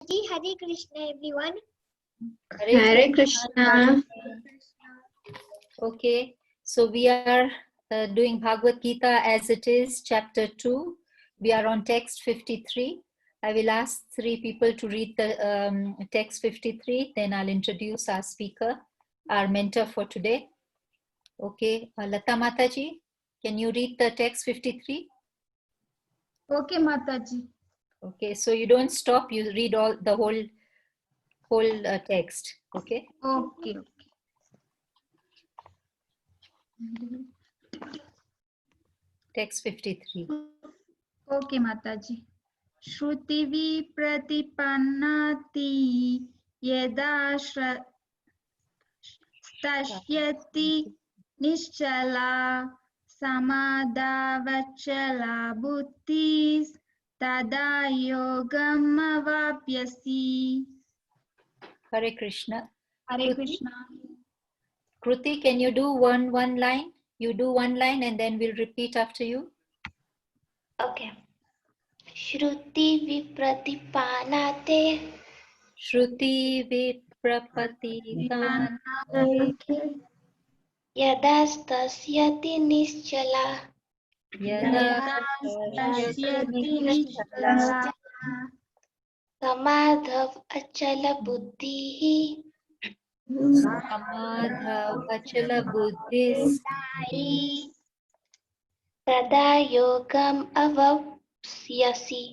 Mataji. Hare Krishna, everyone. Hare Krishna. Okay, so we are doing Bhagawad Gita as it is, chapter 2. We are on text 53. I will ask 3 people to read the text 53, then I'll introduce our speaker, our mentor for today. Okay, Lata Mataji, can you read the text 53? Okay, Mataji. Okay, so you don't stop, you read all the whole text, okay? Okay. Text 53. Okay, Mataji. Shruti pratipannati yeda stashyati nischala samadavachala buddhis tada yogam avapyasi. Hare Krishna. Hare Krishna. Kruti, can you do one line? You do one line and then we'll repeat after you. Okay. Shruti vipratipanate. Shruti viprapatikan Yadastasyati nischala. yada Stashyati nischala Samadhav achala buddhihi. samadhavachala buddhis Tada yogam avapsyasi.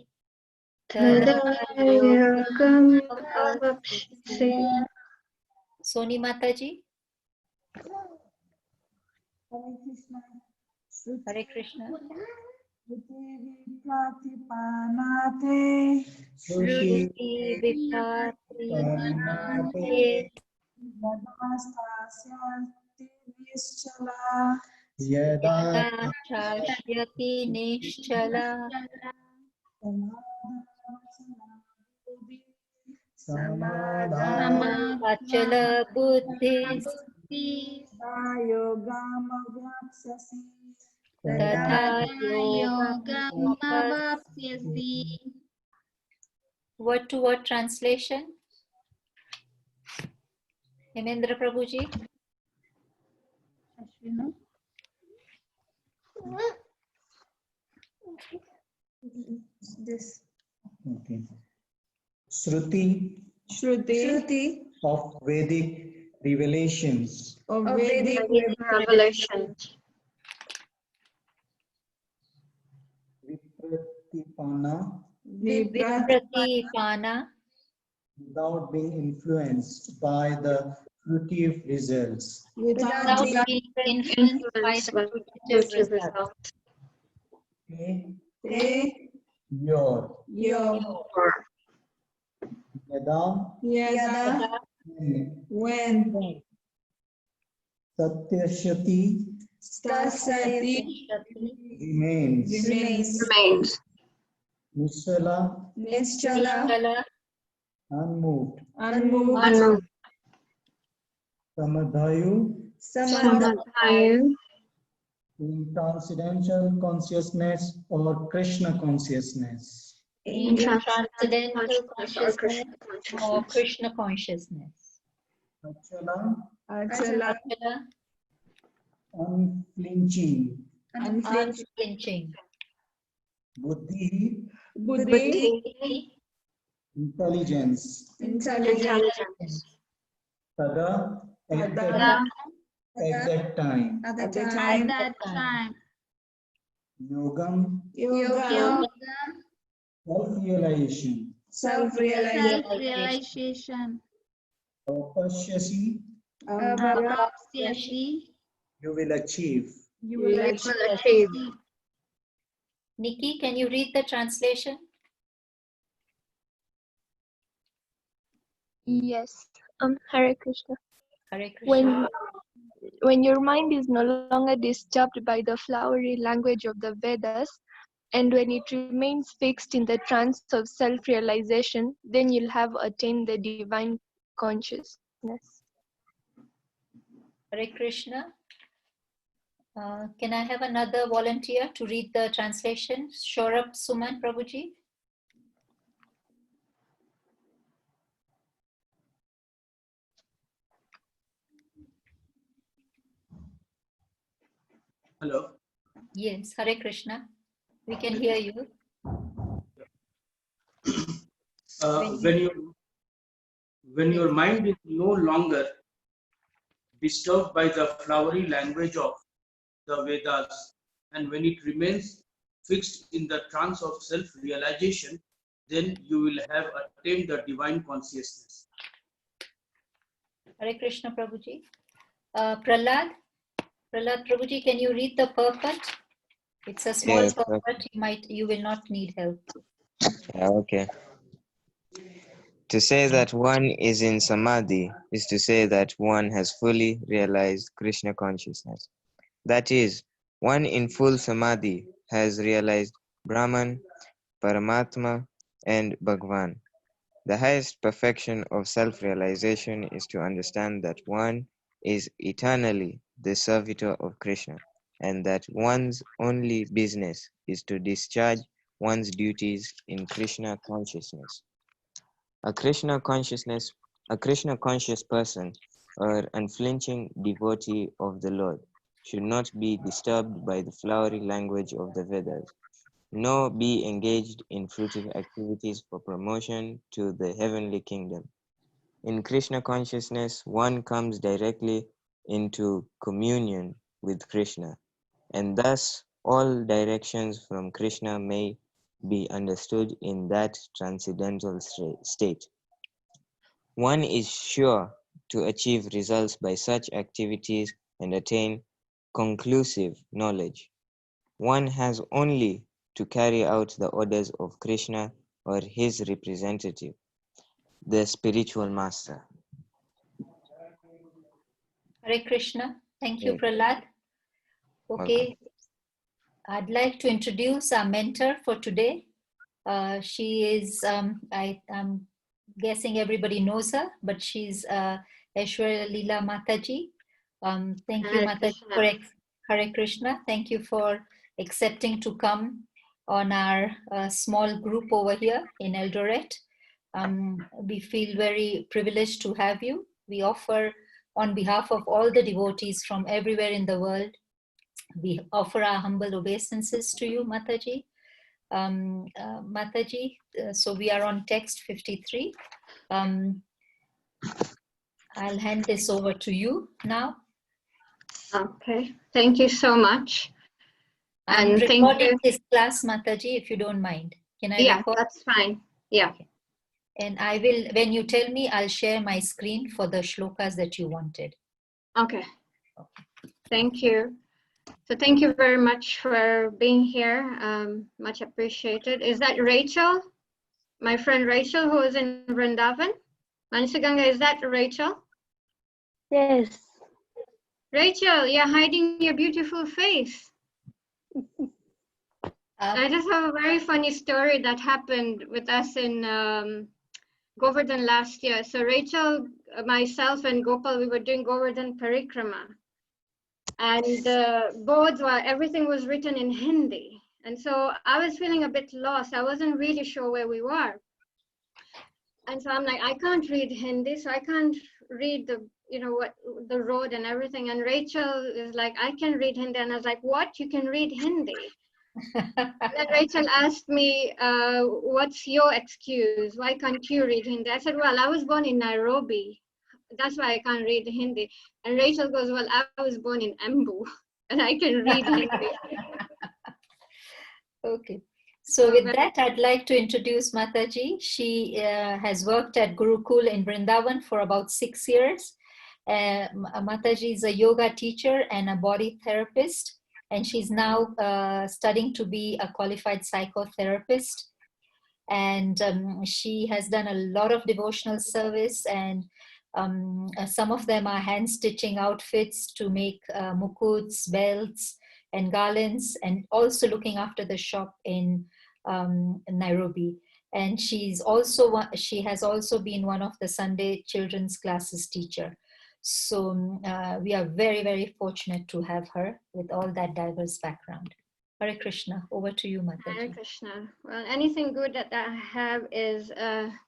Soni Mataji. Hare Krishna. Shruti vipratipanate yada chashyati nischala samadhavachala buddhis Tata yogam avapyasi. Word to word translation. Hemendra Prabhuji. This. Okay. Shruti of Vedic revelations. Vipratipana Without being influenced by the fruitive results. without being influenced by the fruitive results. Your. Yada. When. Satyashati. Remains. Nishala. Unmoved. Samadhayu. In transcendental consciousness or Krishna consciousness. In transcendental consciousness or Krishna consciousness. Achala. Unflinching. Buddhi. Intelligence. Tada. Exact time. At that time. Yogam. Self-realization. Tapashyasi. Avapsyasi. You will achieve. Nikki, can you read the translation? Yes. Hare Krishna. Hare Krishna. When your mind is no longer disturbed by the flowery language of the Vedas, and when it remains fixed in the trance of self-realization, then you'll have attained the divine consciousness. Hare Krishna. Can I have another volunteer to read the translation? Shorab Suman Prabhuji. Hello. Yes, Hare Krishna. We can hear you. When your mind is no longer disturbed by the flowery language of the Vedas, and when it remains fixed in the trance of self-realization, then you will have attained the divine consciousness. Hare Krishna, Prabhuji. Prahlad Prabhuji, can you read the purport? It's a small Yes, purport. You will not need help. yeah, okay. To say that one is in samadhi is to say that one has fully realized Krishna consciousness. That is, one in full samadhi has realized Brahman, Paramatma, and Bhagwan. The highest perfection of self-realization is to understand that one is eternally the servitor of Krishna, and that one's only business is to discharge one's duties in Krishna consciousness. A Krishna conscious person or unflinching devotee of the Lord should not be disturbed by the flowery language of the Vedas, nor be engaged in fruitive activities for promotion to the heavenly kingdom. In Krishna consciousness, one comes directly into communion with Krishna, and thus all directions from Krishna may be understood in that transcendental state. One is sure to achieve results by such activities and attain conclusive knowledge. One has only to carry out the orders of Krishna or his representative, the spiritual master. Hare Krishna. Thank you, Yes. Prahlad. Okay, I'd like to introduce our mentor for today. She is, I'm guessing everybody knows her, but she's Ashwairya Lila Mataji. Thank you, Mataji, for Hare Krishna. Thank you for accepting to come on our small group over here in Eldoret. We feel very privileged to have you. We offer, on behalf of all the devotees from everywhere in the world, we offer our humble obeisances to you, Mataji. Mataji, so we are on text 53. I'll hand this over to you now. Okay, thank you so much. I'm And thank recording you. this class, Mataji, if you don't mind. Can I Yeah, record? that's fine. Yeah. Okay. And I will, when you tell me, I'll share my screen for the shlokas that you wanted. Okay. Thank you. So thank you very much for being here. Much appreciated. Is that Rachel? My friend Rachel, who is in Vrindavan? Mansaganga, is that Rachel? Yes. Rachel, you're hiding your beautiful face. I just have a very funny story that happened with us in Govardhan last year. So Rachel, myself and Gopal, we were doing Govardhan Parikrama. And the boards were, everything was written in Hindi. And so I was feeling a bit lost. I wasn't really sure where we were. And so I'm like, I can't read Hindi, so I can't read the, what the road and everything. And Rachel is like, I can read Hindi. And I was like, what? You can read Hindi? And then Rachel asked me, what's your excuse? Why can't you read Hindi? I said, well, I was born in Nairobi. That's why I can't read Hindi. And Rachel goes, well, I was born in Embu and I can read Hindi. Okay. So with that, I'd like to introduce Mataji. She has worked at Gurukul in Vrindavan for about 6 years. Mataji is a yoga teacher and a body therapist. And she's now studying to be a qualified psychotherapist. And she has done a lot of devotional service, and some of them are hand stitching outfits to make mukuts, belts, and garlands, and also looking after the shop in Nairobi. And she has also been one of the Sunday children's classes teacher. So we are very, very fortunate to have her with all that diverse background. Hare Krishna, over to you, Mataji. Hare Krishna. Well, anything good that I have is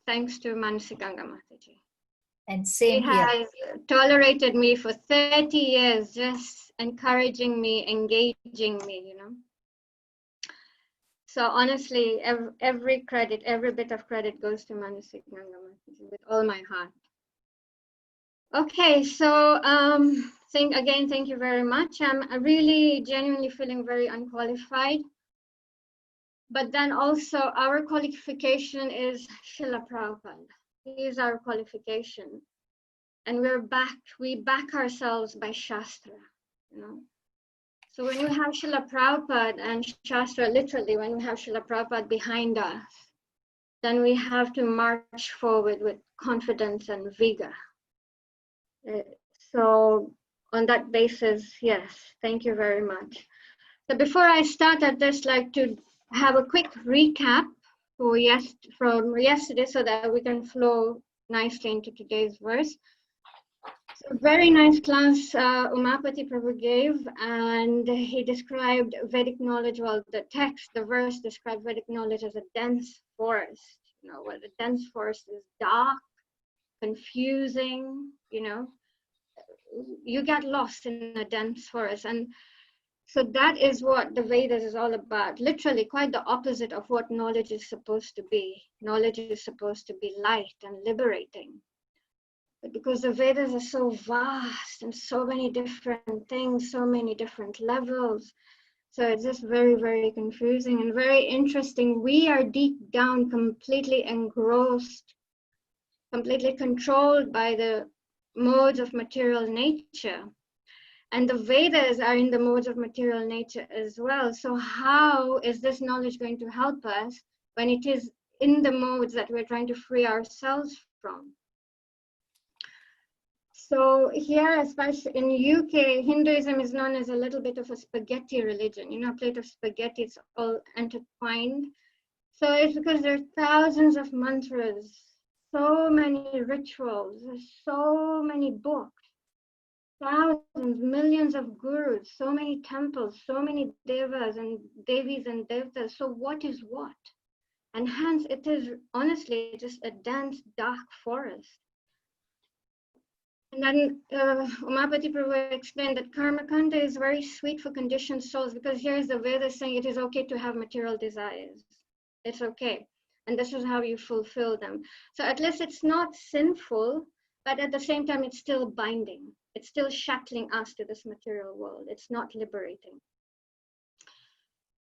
thanks to Mansiganga Mataji. And same he here. has tolerated me for 30 years, just encouraging me, engaging me, you know. So honestly, every credit, every bit of credit goes to Manasik Mataji with all my heart. Okay, so thank you very much. I'm really genuinely feeling very unqualified. But then also our qualification is Srila Prabhupada. He is our qualification. And we back ourselves by Shastra, you know. So when we have Srila Prabhupada and Shastra, literally, when we have Srila Prabhupada behind us, then we have to march forward with confidence and vigor. So on that basis, yes, thank you very much. So before I start, I'd just like to have a quick recap from yesterday so that we can flow nicely into today's verse. So very nice class Umapati Prabhu gave, and he described Vedic knowledge, well, the verse described Vedic knowledge as a dense forest. You know, where the dense forest is dark, confusing, you know, you get lost in a dense forest. And so that is what the Vedas is all about. Literally quite the opposite of what knowledge is supposed to be. Knowledge is supposed to be light and liberating. But because the Vedas are so vast and so many different things, so many different levels, so it's just very, very confusing and very interesting. We are deep down completely engrossed, completely controlled by the modes of material nature. And the Vedas are in the modes of material nature as well. So how is this knowledge going to help us when it is in the modes that we're trying to free ourselves from? So here, especially in UK, Hinduism is known as a little bit of a spaghetti religion. You know, a plate of spaghetti, it's all intertwined. So it's because there are thousands of mantras, so many rituals, so many books, thousands, millions of gurus, so many temples, so many devas and devis and devtas. So what is what? And hence it is honestly just a dense, dark forest. And then Umapati Prabhu explained that karma kanda is very sweet for conditioned souls, because here is the Veda saying it is okay to have material desires. It's okay. And this is how you fulfill them. So at least it's not sinful, but at the same time, it's still binding. It's still shackling us to this material world. It's not liberating.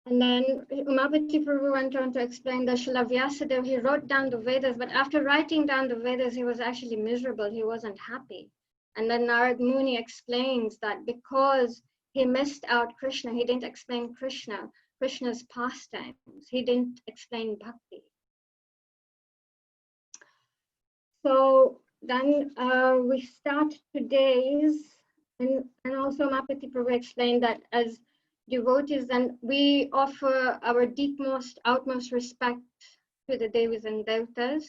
And then Umapati Prabhu went on to explain that Srila Vyasadeva, he wrote down the Vedas, but after writing down the Vedas, he was actually miserable. He wasn't happy. And then Narad Muni explains that because he missed out Krishna, he didn't explain Krishna's pastimes. He didn't explain bhakti. So then we start today's, and also Umapati Prabhu explained that as devotees, then we offer our deepmost, outmost respect to the Devis and Devtas,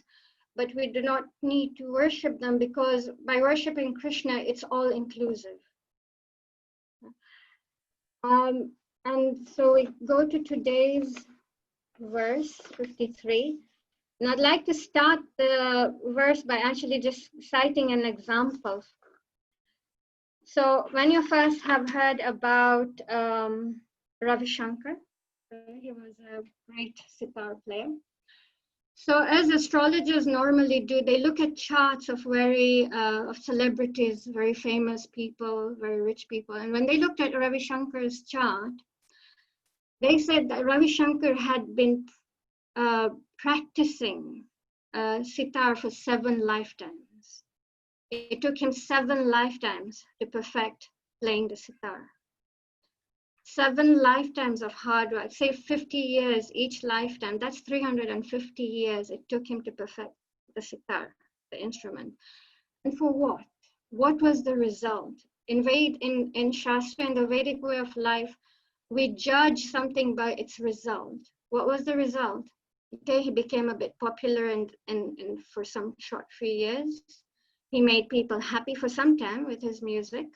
but we do not need to worship them, because by worshiping Krishna, it's all inclusive. And so we go to today's verse 53. And I'd like to start the verse by actually just citing an example. So many of us have heard about Ravi Shankar. He was a great sitar player. So as astrologers normally do, they look at charts of of celebrities, very famous people, very rich people. And when they looked at Ravi Shankar's chart, they said that Ravi Shankar had been practicing sitar for 7 lifetimes. It took him 7 lifetimes to perfect playing the sitar. 7 lifetimes of hard work, say 50 years each lifetime, that's 350 years it took him to perfect the sitar, the instrument. And for what? What was the result? In Shastra, in the Vedic way of life, we judge something by its result. What was the result? Okay, he became a bit popular and for some short few years. He made people happy for some time with his music.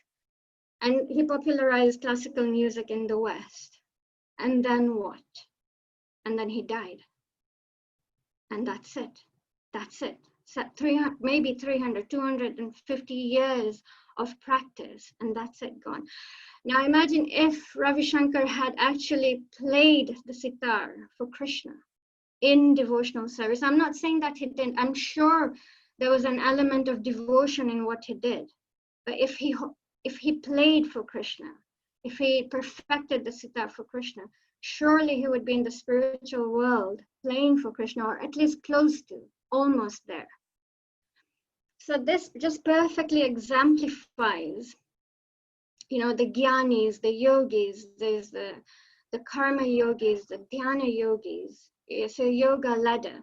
And he popularized classical music in the West. And then what? And then he died. And that's it. That's it. maybe 300, 250 years of practice, and that's it, gone. Now imagine if Ravi Shankar had actually played the sitar for Krishna in devotional service. I'm not saying that he didn't. I'm sure there was an element of devotion in what he did. But if he played for Krishna, if he perfected the sitar for Krishna, surely he would be in the spiritual world playing for Krishna, or at least close to, almost there. So this just perfectly exemplifies, you know, the jnanis, the yogis, there's the karma yogis, the dhyana yogis. It's a yoga ladder.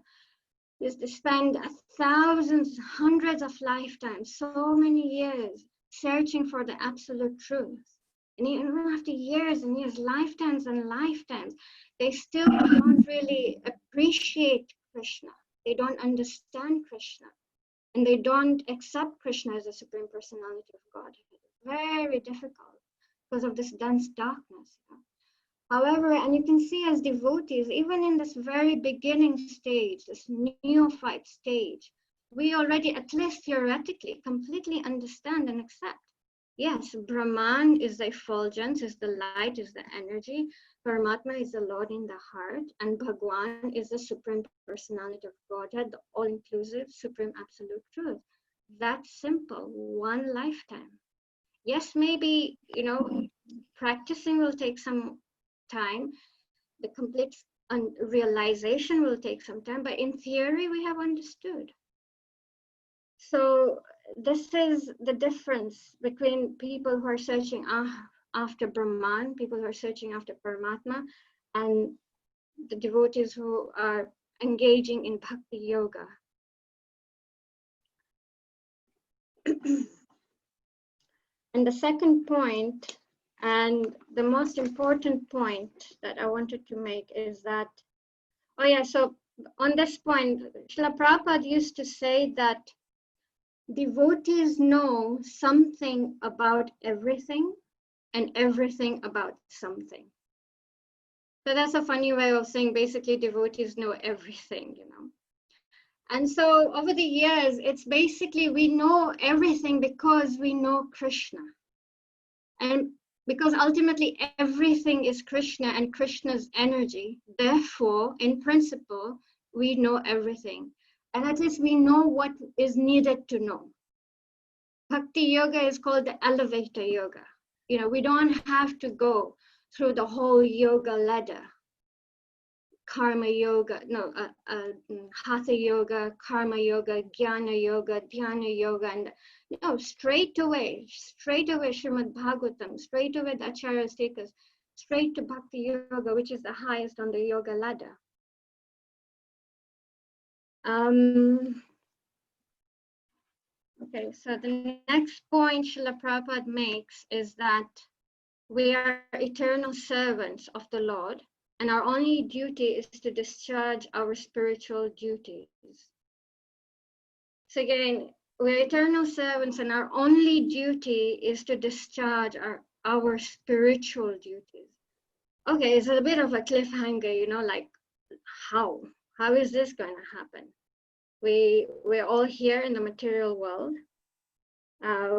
Is to spend thousands, hundreds of lifetimes, so many years searching for the absolute truth. And even after years and years, lifetimes and lifetimes, they still don't really appreciate Krishna. They don't understand Krishna. And they don't accept Krishna as a Supreme Personality of Godhead. Very difficult because of this dense darkness. However, and you can see as devotees, even in this very beginning stage, this neophyte stage, we already, at least theoretically, completely understand and accept. Yes, Brahman is the effulgence, is the light, is the energy. Paramatma is the Lord in the heart, and Bhagwan is the Supreme Personality of Godhead, the all-inclusive, Supreme Absolute Truth. That's simple, one lifetime. Yes, maybe, you know, practicing will take some time. The complete realization will take some time, but in theory, we have understood. So this is the difference between people who are searching after Brahman, people who are searching after Paramatma, and the devotees who are engaging in Bhakti Yoga. And the second point, and the most important point that I wanted to make is that, oh yeah, so on this point, Srila Prabhupada used to say that devotees know something about everything and everything about something. So that's a funny way of saying basically devotees know everything, you know. And so over the years, it's basically we know everything because we know Krishna. And because ultimately everything is Krishna and Krishna's energy, therefore, in principle, we know everything. And at least we know what is needed to know. Bhakti yoga is called the elevator yoga. You know, we don't have to go through the whole yoga ladder. Karma yoga, hatha yoga, karma yoga, jnana yoga, dhyana yoga, and no, straight away Srimad Bhagavatam, straight away the Acharyas take us straight to Bhakti yoga, which is the highest on the yoga ladder. Okay, so the next point Srila Prabhupada makes is that we are eternal servants of the Lord, and our only duty is to discharge our spiritual duties. So again, we're eternal servants, and our only duty is to discharge our spiritual duties. Okay, it's a bit of a cliffhanger, you know, like how is this going to happen? We're all here in the material world.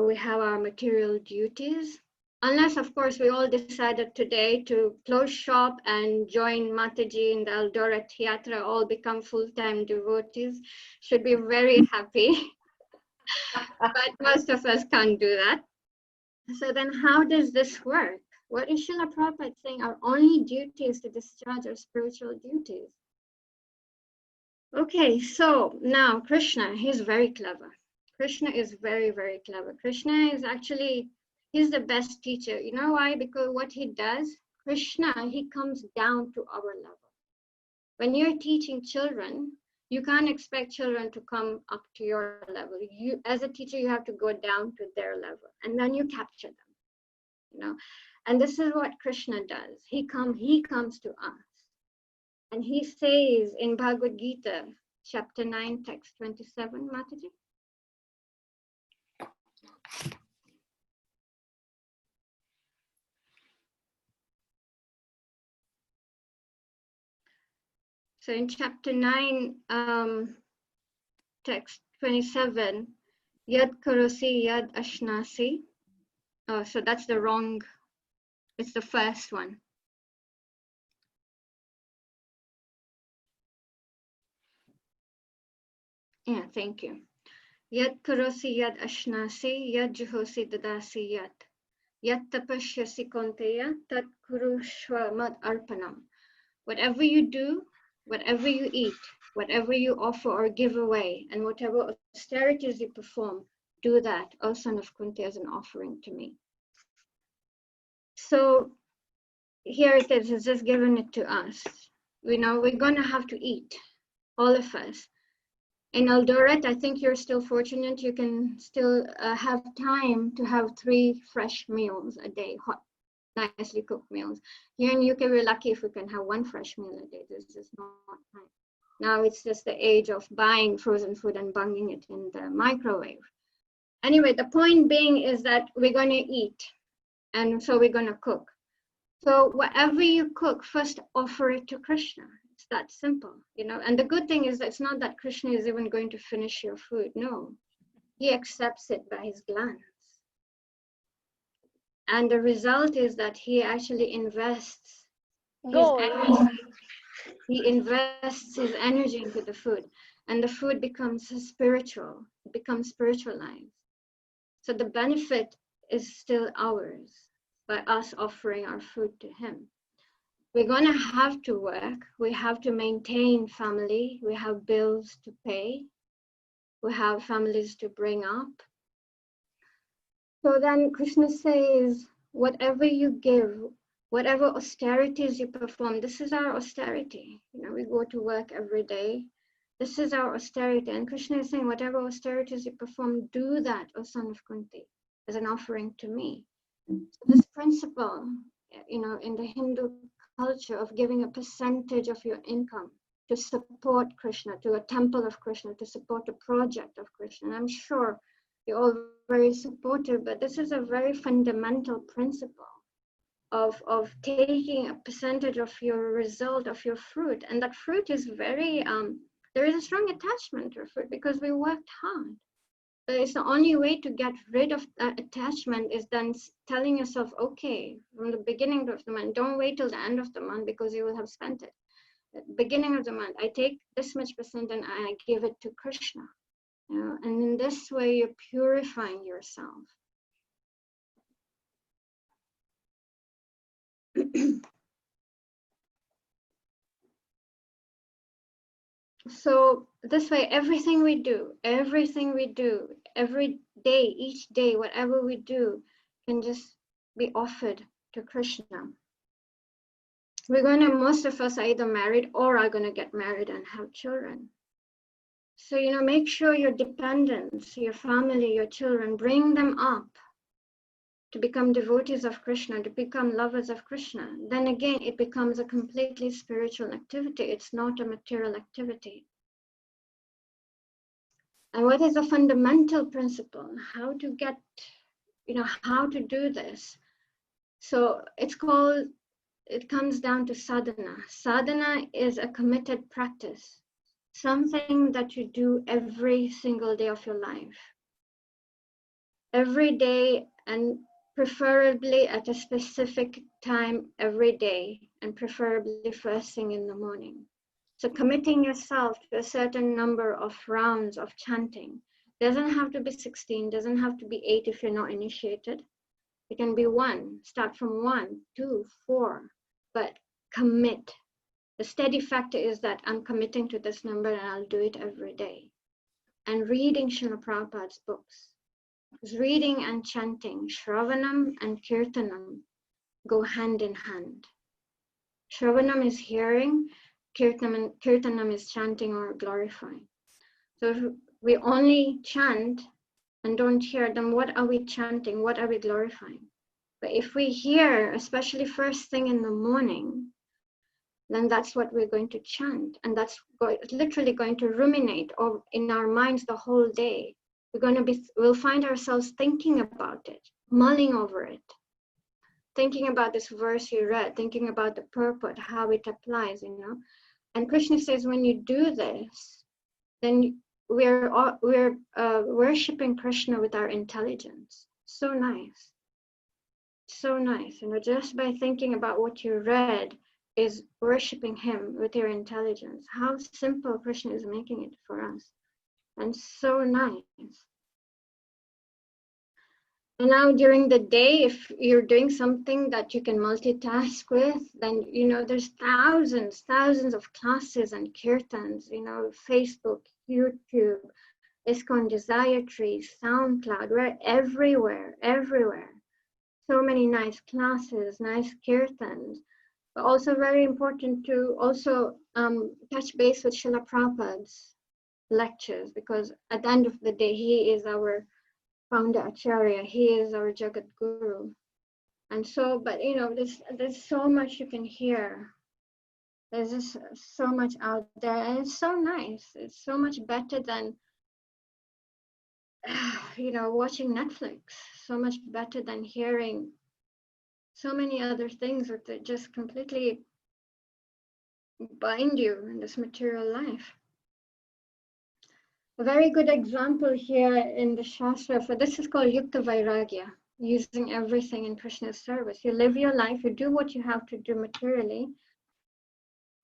We have our material duties. Unless, of course, we all decided today to close shop and join Mataji in the Eldoret Yatra, all become full-time devotees, should be very happy. But most of us can't do that. So then how does this work? What is Srila Prabhupada saying? Our only duty is to discharge our spiritual duties. Okay, so now Krishna, he's very clever. Krishna is very, very clever. Krishna is actually, he's the best teacher. You know why? Because what he does, Krishna, he comes down to our level. When you're teaching children, you can't expect children to come up to your level. You, as a teacher, you have to go down to their level, and then you capture them, you know. And this is what Krishna does. He comes to us. And he says in Bhagawad Gita, chapter 9, text 27, Mataji. So in chapter 9, text 27, Yad Karosi Yad Ashnasi. Oh, so that's the wrong, it's the first one. Yeah, thank you. Yad Karosi Yad Ashnasi, Yad Juhosi Dadasi Yad. Yat Tapashyasi Konteya, Tat Kuru Shwamad Arpanam. Whatever you do, whatever you eat, whatever you offer or give away, and whatever austerities you perform, do that, O son of Kunti, as an offering to me. So here it is, it's just given it to us. We know we're going to have to eat, all of us. In Eldoret, I think you're still fortunate. You can still have time to have 3 fresh meals a day, hot, nicely cooked meals. Here in UK, we're lucky if we can have 1 fresh meal a day. There's just not time. Now it's just the age of buying frozen food and bunging it in the microwave. Anyway, the point being is that we're going to eat, and so we're going to cook. So whatever you cook, first offer it to Krishna. It's that simple, you know. And the good thing is that it's not that Krishna is even going to finish your food. No, he accepts it by his glance. And the result is that he actually invests his energy. He invests his energy into the food, and the food becomes spiritual. It becomes spiritualized. So the benefit is still ours by us offering our food to him. We're going to have to work. We have to maintain family. We have bills to pay. We have families to bring up. So then Krishna says, whatever you give, whatever austerities you perform, this is our austerity. You know, we go to work every day. This is our austerity. And Krishna is saying, whatever austerities you perform, do that, O son of Kunti, as an offering to me. So this principle, you know, in the Hindu culture of giving a percentage of your income to support Krishna, to a temple of Krishna, to support a project of Krishna. And I'm sure you're all very supportive, but this is a very fundamental principle of taking a percentage of your result, of your fruit. And that fruit is very, there is a strong attachment to fruit because we worked hard. But it's the only way to get rid of that attachment is then telling yourself, okay, from the beginning of the month, don't wait till the end of the month because you will have spent it. At the beginning of the month, I take this much percent and I give it to Krishna. You know, and in this way, you're purifying yourself. So this way, everything we do, every day, each day, whatever we do can just be offered to Krishna. Most of us are either married or are going to get married and have children. So, you know, make sure your dependents, your family, your children, bring them up to become devotees of Krishna, to become lovers of Krishna. Then again, it becomes a completely spiritual activity. It's not a material activity. And what is the fundamental principle? How to get, you know, how to do this? So it comes down to sadhana. Sadhana is a committed practice, something that you do every single day of your life. Every day, and preferably at a specific time every day, and preferably first thing in the morning. So committing yourself to a certain number of rounds of chanting. Doesn't have to be 16, doesn't have to be 8 if you're not initiated. It can be 1, start from 1, 2, 4, but commit. The steady factor is that I'm committing to this number and I'll do it every day. And reading Srila Prabhupada's books. Because reading and chanting, Shravanam and Kirtanam, go hand in hand. Shravanam is hearing, Kirtanam is chanting or glorifying. So if we only chant and don't hear, then what are we chanting? What are we glorifying? But if we hear, especially first thing in the morning, then that's what we're going to chant. And that's literally going to ruminate in our minds the whole day. We'll find ourselves thinking about it, mulling over it, thinking about this verse you read, thinking about the purport, how it applies, you know. And Krishna says, when you do this, then we're worshiping Krishna with our intelligence. So nice. So nice. Just by thinking about what you read is worshiping him with your intelligence. How simple Krishna is making it for us. And so nice. And now during the day, if you're doing something that you can multitask with, then, there's thousands of classes and kirtans, Facebook, YouTube, ISKCON Desire Trees, SoundCloud, we're everywhere. So many nice classes, nice kirtans, but also very important to also touch base with Srila Prabhupada's lectures, because at the end of the day, he is our founder Acharya, he is our Jagat Guru. And so, but there's so much you can hear. There's just so much out there, and it's so nice. It's so much better than watching Netflix. So much better than hearing so many other things that just completely bind you in this material life. A very good example here in the Shastra for this is called Yukta Vairagya, using everything in Krishna's service. You live your life, you do what you have to do materially,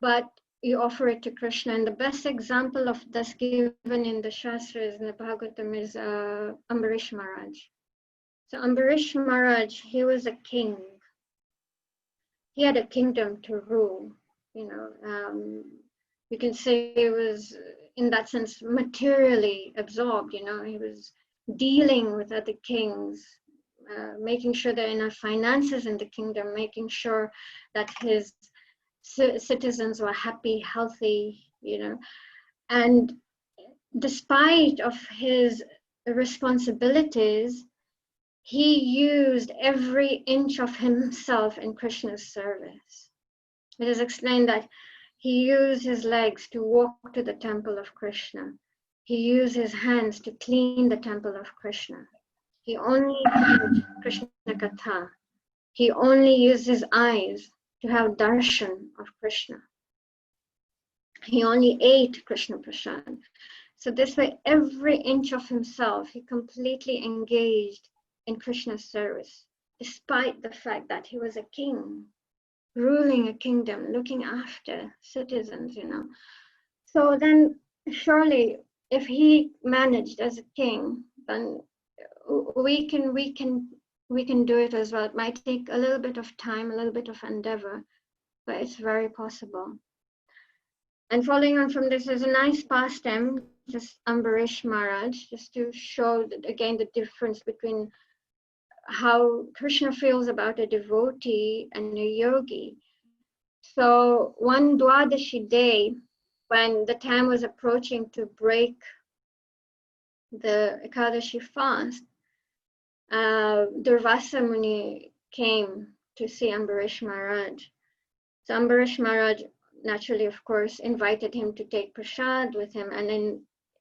but you offer it to Krishna. And the best example of this given in the Shastras in the Bhagavatam is Ambarish Maharaj. So Ambarish Maharaj, he was a king. He had a kingdom to rule. You can say he was, in that sense, materially absorbed. He was dealing with other kings, making sure there are enough finances in the kingdom, making sure that his citizens were happy, healthy, and despite of his responsibilities, he used every inch of himself in Krishna's service. It is explained that he used his legs to walk to the temple of Krishna. He used his hands to clean the temple of Krishna. He only heard Krishna Katha. He only used his eyes to have darshan of Krishna. He only ate Krishna Prasad. So this way, every inch of himself, he completely engaged in Krishna's service, despite the fact that he was a king, ruling a kingdom, looking after citizens, So then surely if he managed as a king, then we can do it as well. It might take a little bit of time, a little bit of endeavor, but it's very possible. And following on from this is a nice pastime, just Ambarish Maharaj, just to show that, again, the difference between how Krishna feels about a devotee and a yogi. So one Dwadashi day, when the time was approaching to break the Ekadashi fast, Durvasa Muni came to see Ambarish Maharaj. So Ambarish Maharaj, naturally, of course, invited him to take prasad with him. And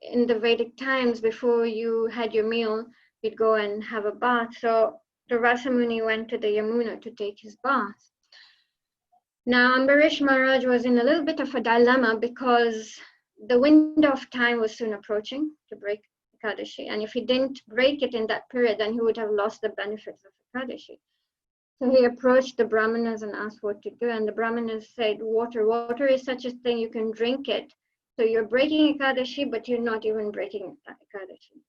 in the Vedic times, before you had your meal, you'd go and have a bath. So Durvasa Muni went to the Yamuna to take his bath. Now, Ambarish Maharaj was in a little bit of a dilemma because the window of time was soon approaching to break Ekadashi. And if he didn't break it in that period, then he would have lost the benefits of Ekadashi. So he approached the Brahmanas and asked what to do. And the Brahmanas said, water is such a thing, you can drink it. So you're breaking Ekadashi, but you're not even breaking Ekadashi.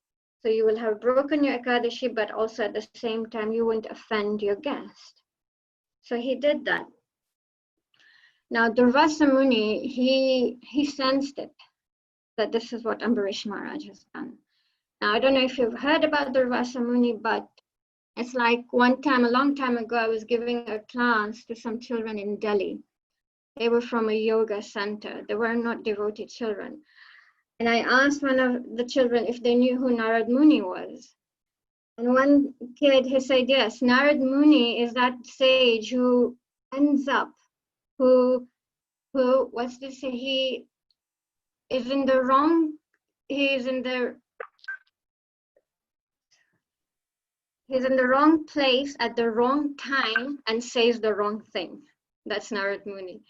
So you will have broken your Ekadashi, but also at the same time, you won't offend your guest. So he did that. Now, Durvasa Muni, he sensed it, that this is what Ambarish Maharaj has done. Now, I don't know if you've heard about Durvasa Muni, but it's like one time, a long time ago, I was giving a class to some children in Delhi. They were from a yoga center. They were not devotee children. And I asked one of the children if they knew who Narad Muni was. And one kid, he said, yes, Narad Muni is that sage who ends up, what's this? He is in the wrong place at the wrong time and says the wrong thing. That's Narad Muni.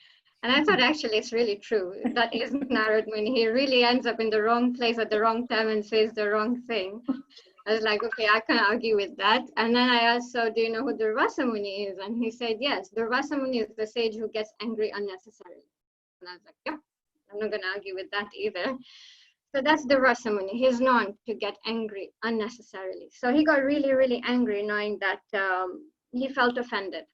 And I thought actually it's really true. That is Narad Muni. He really ends up in the wrong place at the wrong time and says the wrong thing. I was like, okay, I can't argue with that. And then I asked, so do you know who Durvasa Muni is? And he said, yes, Durvasa Muni is the sage who gets angry unnecessarily. And I was like, yeah, I'm not going to argue with that either. So that's Durvasa Muni. He's known to get angry unnecessarily. So he got really, really angry knowing that he felt offended.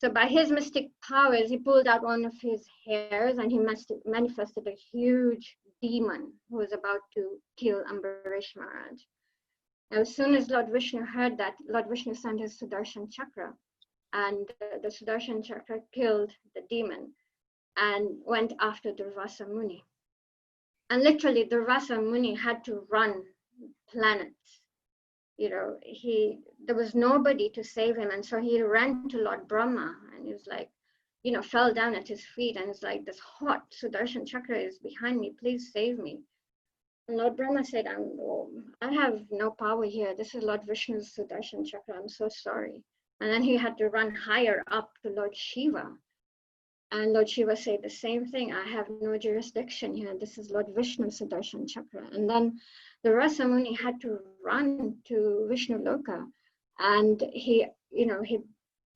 So by his mystic powers, he pulled out one of his hairs and he manifested a huge demon who was about to kill Ambarish Maharaj. As soon as Lord Vishnu heard that, Lord Vishnu sent his Sudarshan Chakra, and the Sudarshan Chakra killed the demon and went after Durvasa Muni. And literally, Durvasa Muni had to run planets. You know, there was nobody to save him, and so he ran to Lord Brahma, and he was like, you know, fell down at his feet, and it's like, this hot Sudarshan Chakra is behind me, please save me. And Lord Brahma said, I have no power here. This is Lord Vishnu's Sudarshan Chakra. I'm so sorry. And then he had to run higher up to Lord Shiva. And Lord Shiva said the same thing. I have no jurisdiction here. This is Lord Vishnu's Sudarshan Chakra. And then the Rasa Muni had to run to Vishnu Loka. And he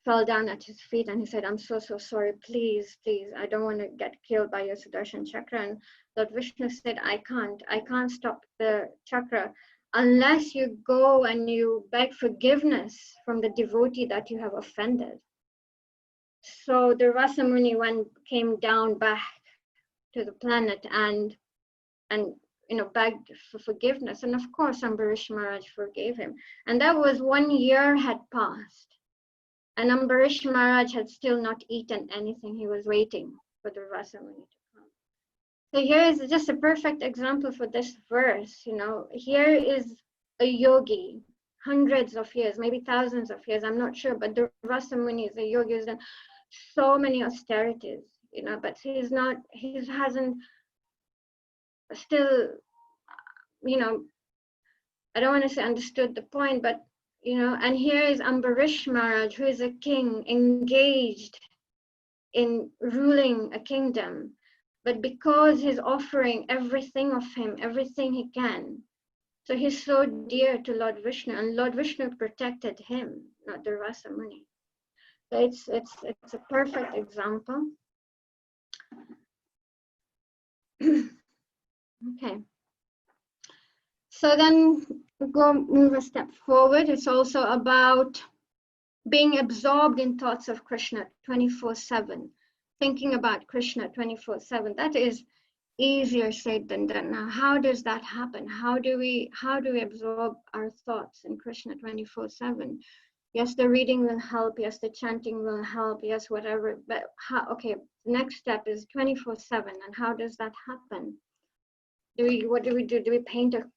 fell down at his feet and he said, I'm so sorry. Please, I don't want to get killed by your Sudarshan Chakra. And Lord Vishnu said, I can't stop the chakra unless you go and you beg forgiveness from the devotee that you have offended. So the Rasa Muni came down back to the planet and begged for forgiveness. And of course, Ambarish Maharaj forgave him. And that was 1 year had passed. And Ambarish Maharaj had still not eaten anything. He was waiting for the Rasa Muni to come. So here is just a perfect example for this verse. Here is a yogi, hundreds of years, maybe thousands of years, I'm not sure, but the Rasa Muni is a yogi who's done so many austerities, but he hasn't still, I don't want to say understood the point, but and here is Ambarish Maharaj, who is a king engaged in ruling a kingdom, but because he's offering everything of him, everything he can, so he's so dear to Lord Vishnu, and Lord Vishnu protected him, not the Rasa Muni. So it's a perfect example. Okay. So then move a step forward. It's also about being absorbed in thoughts of Krishna 24/7, thinking about Krishna 24/7. That is easier said than done. Now, how does that happen? How do we absorb our thoughts in Krishna 24/7? Yes, the reading will help. Yes, the chanting will help. Yes, whatever. But okay, next step is 24/7. And how does that happen? What do we do? Do we paint a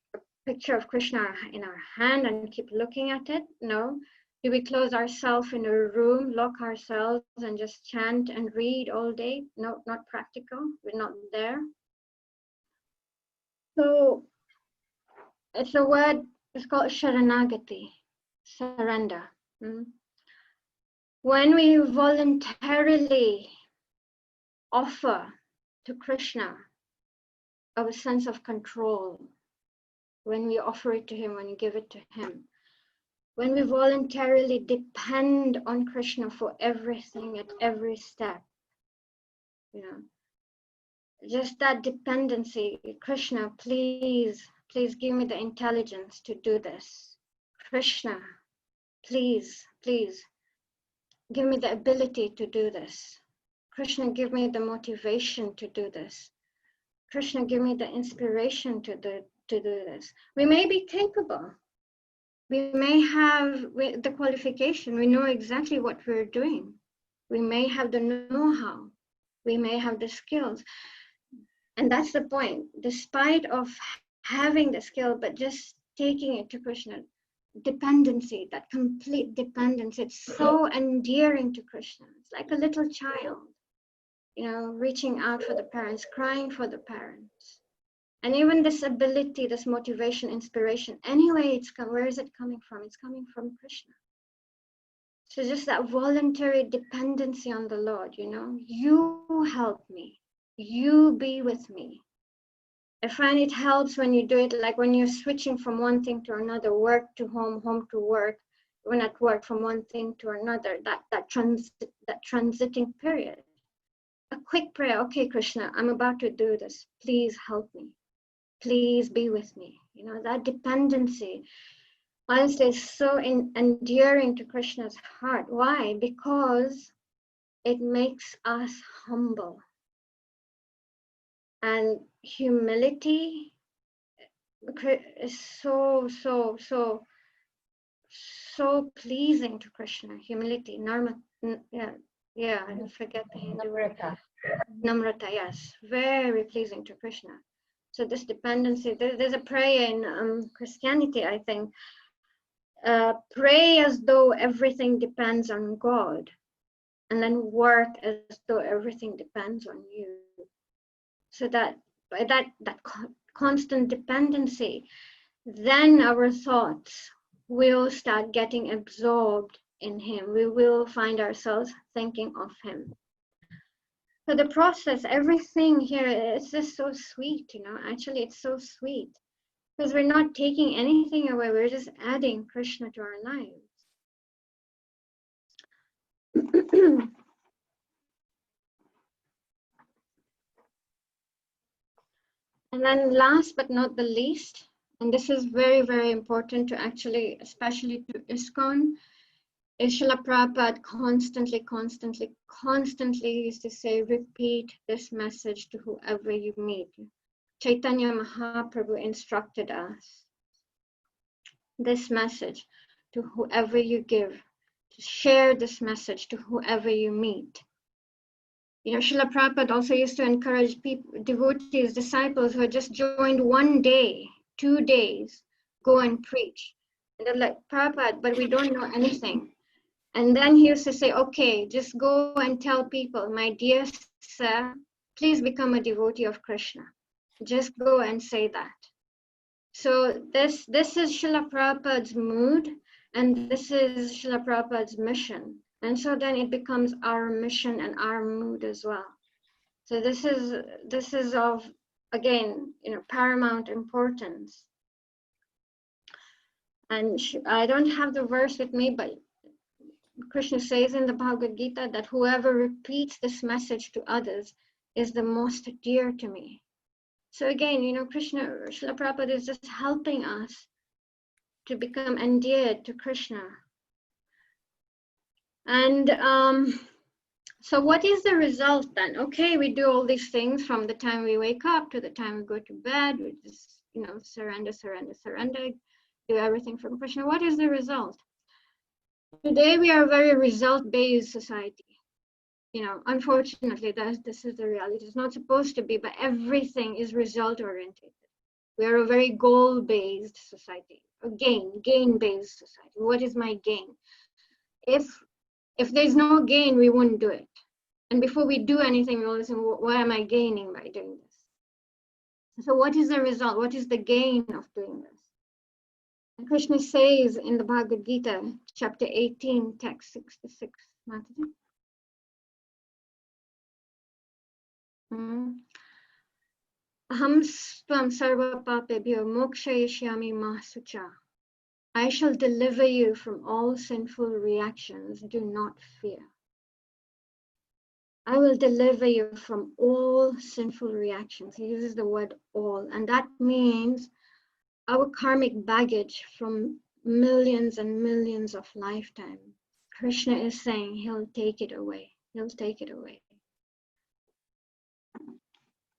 picture of Krishna in our hand and keep looking at it? No. Do we close ourselves in a room, lock ourselves, and just chant and read all day? No, not practical. We're not there. So it's a word, it's called Sharanagati, surrender. When we voluntarily offer to Krishna our sense of control, when we offer it to him, when we give it to him, when we voluntarily depend on Krishna for everything at every step, just that dependency. Krishna, please give me the intelligence to do this. Krishna, please give me the ability to do this. Krishna, give me the motivation to do this. Krishna, give me the inspiration to do this. We may be capable. We may have the qualification. We know exactly what we're doing. We may have the know-how. We may have the skills. And that's the point. Despite of having the skill, but just taking it to Krishna, dependency, that complete dependence, it's so endearing to Krishna. It's like a little child, reaching out for the parents, crying for the parents. And even this ability, this motivation, inspiration, anyway, where is it coming from? It's coming from Krishna. So just that voluntary dependency on the Lord, you know, you help me, you be with me. I find it helps when you do it, like when you're switching from one thing to another, work to home, home to work, when at work from one thing to another, that transiting period. A quick prayer, okay, Krishna, I'm about to do this. Please help me. Please be with me. You know, that dependency, honestly, is so endearing to Krishna's heart. Why? Because it makes us humble. And humility is so pleasing to Krishna. Humility, I forget the Hindu word. Namrata, yes, very pleasing to Krishna. So this dependency, there's a prayer in Christianity, I think. Pray as though everything depends on God, and then work as though everything depends on you. So that by that constant dependency, then our thoughts will start getting absorbed in Him. We will find ourselves thinking of Him. So the process, everything here, it's just so sweet, you know. Actually, it's so sweet because we're not taking anything away. We're just adding Krishna to our lives. And then last but not the least, and this is very, very important to actually, especially to ISKCON, is Srila Prabhupada constantly used to say, repeat this message to whoever you meet. Chaitanya Mahaprabhu instructed us this message to whoever you give, to share this message to whoever you meet. You know, Srila Prabhupada also used to encourage people, devotees, disciples who had just joined 1 day, 2 days, go and preach. And they're like, Prabhupada, but we don't know anything. And then he used to say, okay, just go and tell people, my dear sir, please become a devotee of Krishna. Just go and say that. So this is Srila Prabhupada's mood, and this is Srila Prabhupada's mission. And so then it becomes our mission and our mood as well. So this is of, again, you know, paramount importance. And I don't have the verse with me, but Krishna says in the Bhagavad Gita that whoever repeats this message to others is the most dear to me. So again, you know, Srila Prabhupada is just helping us to become endeared to Krishna. And so what is the result then? Okay, we do all these things from the time we wake up to the time we go to bed. We just, you know, surrender, do everything from Krishna. What is the result? Today we are a very result-based society. You know, unfortunately, this is the reality. It's not supposed to be, but everything is result-oriented. We are a very goal-based society, a gain-based society. What is my gain? If there's no gain, we wouldn't do it. And before we do anything, we always say, what am I gaining by doing this? So what is the result? What is the gain of doing this? And Krishna says in the Bhagavad Gita, chapter 18, text 66, Mataji. Aham tvam sarva papebhyo mokshayishyami ma sucha. I shall deliver you from all sinful reactions. Do not fear. I will deliver you from all sinful reactions. He uses the word all, and that means our karmic baggage from millions and millions of lifetimes. Krishna is saying he'll take it away. He'll take it away.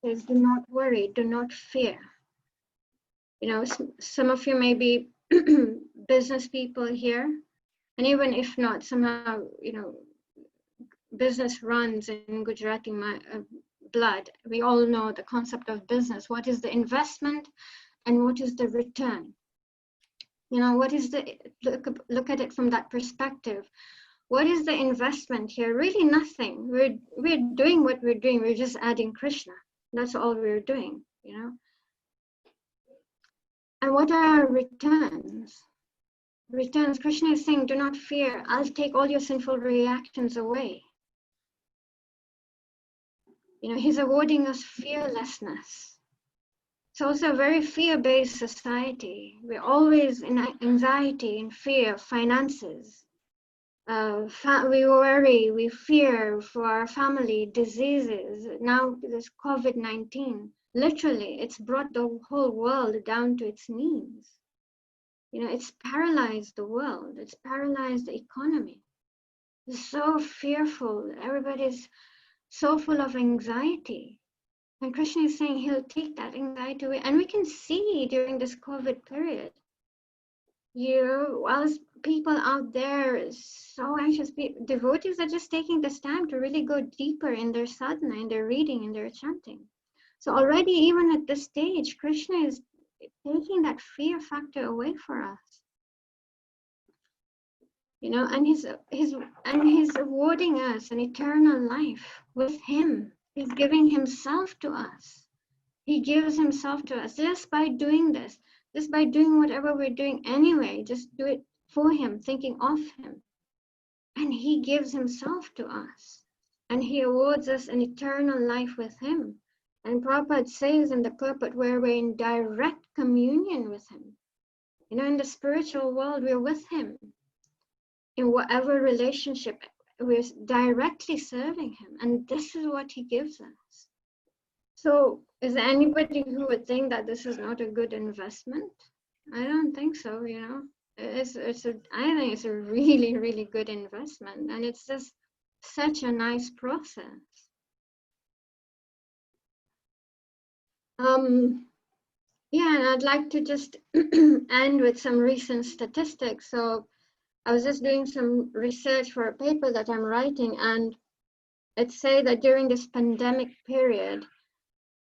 He says, do not worry, do not fear. You know, some of you may be business people here, and even if not, somehow, you know, business runs in Gujarati blood. We all know the concept of business. What is the investment and what is the return? You know, what is the, look at it from that perspective. What is the investment here? Really nothing. We're doing what we're doing. We're just adding Krishna. That's all we're doing, you know. And what are our returns? returns, Krishna is saying, do not fear. I'll take all your sinful reactions away. You know, he's awarding us fearlessness. It's also a very fear-based society. We're always in anxiety and fear of finances. We worry, we fear for our family, diseases. Now this COVID-19, literally, it's brought the whole world down to its knees. You know, it's paralyzed the world. It's paralyzed the economy. It's so fearful. Everybody's so full of anxiety. And Krishna is saying he'll take that anxiety away. And we can see during this COVID period, you know, whilst people out there is so anxious, devotees are just taking this time to really go deeper in their sadhana, in their reading, in their chanting. So already, even at this stage, Krishna is taking that fear factor away for us. You know, and he's awarding us an eternal life with him. He's giving himself to us. He gives himself to us just by doing this, just by doing whatever we're doing anyway. Just do it for him, thinking of him. And he gives himself to us. And he awards us an eternal life with him. And Prabhupada says in the purport where we're in direct communion with him. You know, in the spiritual world, we're with him. In whatever relationship, we're directly serving him. And this is what he gives us. So is there anybody who would think that this is not a good investment? I don't think so, you know. I think it's a really, really good investment. And it's just such a nice process. Yeah, and I'd like to just end with some recent statistics. So I was just doing some research for a paper that I'm writing, and it says that during this pandemic period,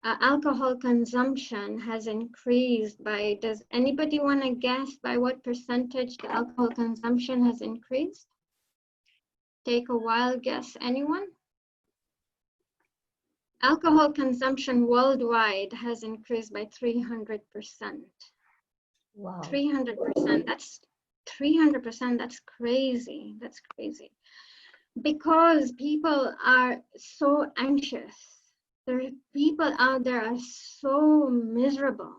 alcohol consumption has increased by, does anybody want to guess by what percentage the alcohol consumption has increased? Take a wild guess, anyone? Alcohol consumption worldwide has increased by 300%. Wow. 300%, that's 300%, that's crazy, that's crazy. Because people are so anxious. There are people out there are so miserable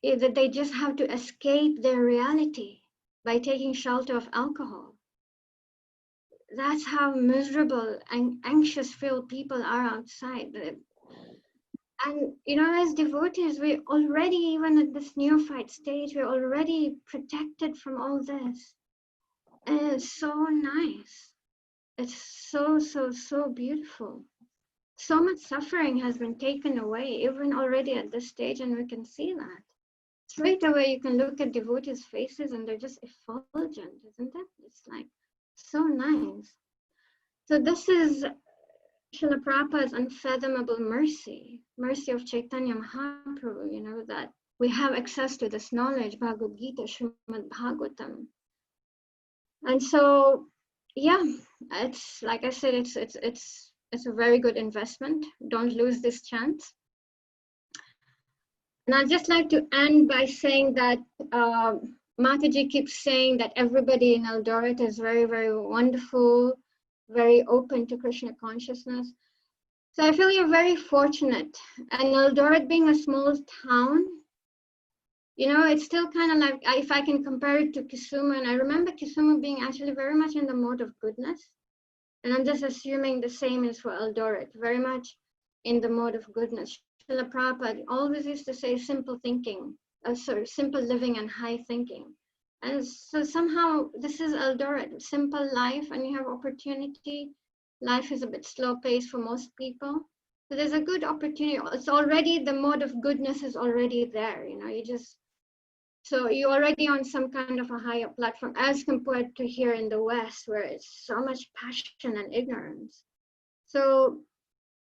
that they just have to escape their reality by taking shelter of alcohol. That's how miserable and anxious filled people are outside. And you know, as devotees, we already, even at this neophyte stage, we're already protected from all this. And it's so nice. It's so, so, so beautiful. So much suffering has been taken away, even already at this stage, and we can see that. Straight away, you can look at devotees' faces and they're just effulgent, isn't it? It's like so nice. So this is Srila Prabhupada's unfathomable mercy, mercy of Chaitanya Mahaprabhu, you know, that we have access to this knowledge, Bhagavad Gita, Srimad Bhagavatam. And so, yeah, it's like I said, it's a very good investment. Don't lose this chance. And I'd just like to end by saying that Mataji keeps saying that everybody in Eldoret is very, very wonderful, very open to Krishna consciousness. So I feel you're very fortunate. And Eldoret being a small town, you know, it's still kind of like, if I can compare it to Kisumu, and I remember Kisumu being actually very much in the mode of goodness. And I'm just assuming the same is for Eldoret, very much in the mode of goodness. Srila Prabhupada always used to say simple thinking, simple living and high thinking. And so somehow this is Eldoret, simple life, and you have opportunity. Life is a bit slow paced for most people. So there's a good opportunity. It's already, the mode of goodness is already there, you know, so you're already on some kind of a higher platform as compared to here in the West, where it's so much passion and ignorance. So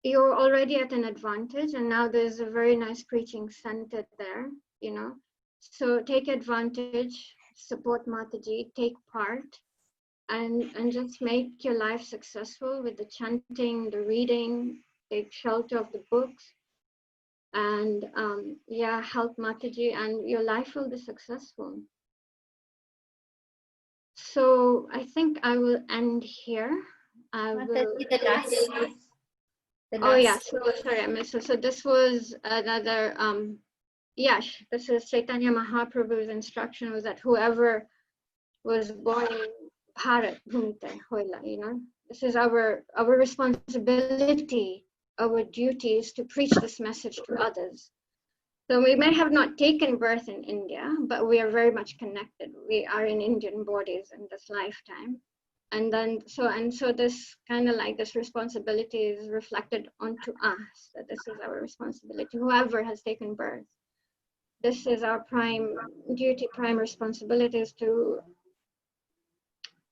you're already at an advantage, and now there's a very nice preaching center there, you know. So take advantage, support Mataji, take part, and just make your life successful with the chanting, the reading, take shelter of the books, and yeah, help Mataji, and your life will be successful. So I think I will end here. I will. Mataji, the last. Oh yeah, so sorry, I missed. So this was another Yash. This is Chaitanya Mahaprabhu's instruction was that whoever was born in Bharat Bhumite Hoila, you know, this is our responsibility, our duty is to preach this message to others. So we may have not taken birth in India, but we are very much connected. We are in Indian bodies in this lifetime. And then, so this kind of like this responsibility is reflected onto us, that this is our responsibility, whoever has taken birth. This is our prime duty, prime responsibility is to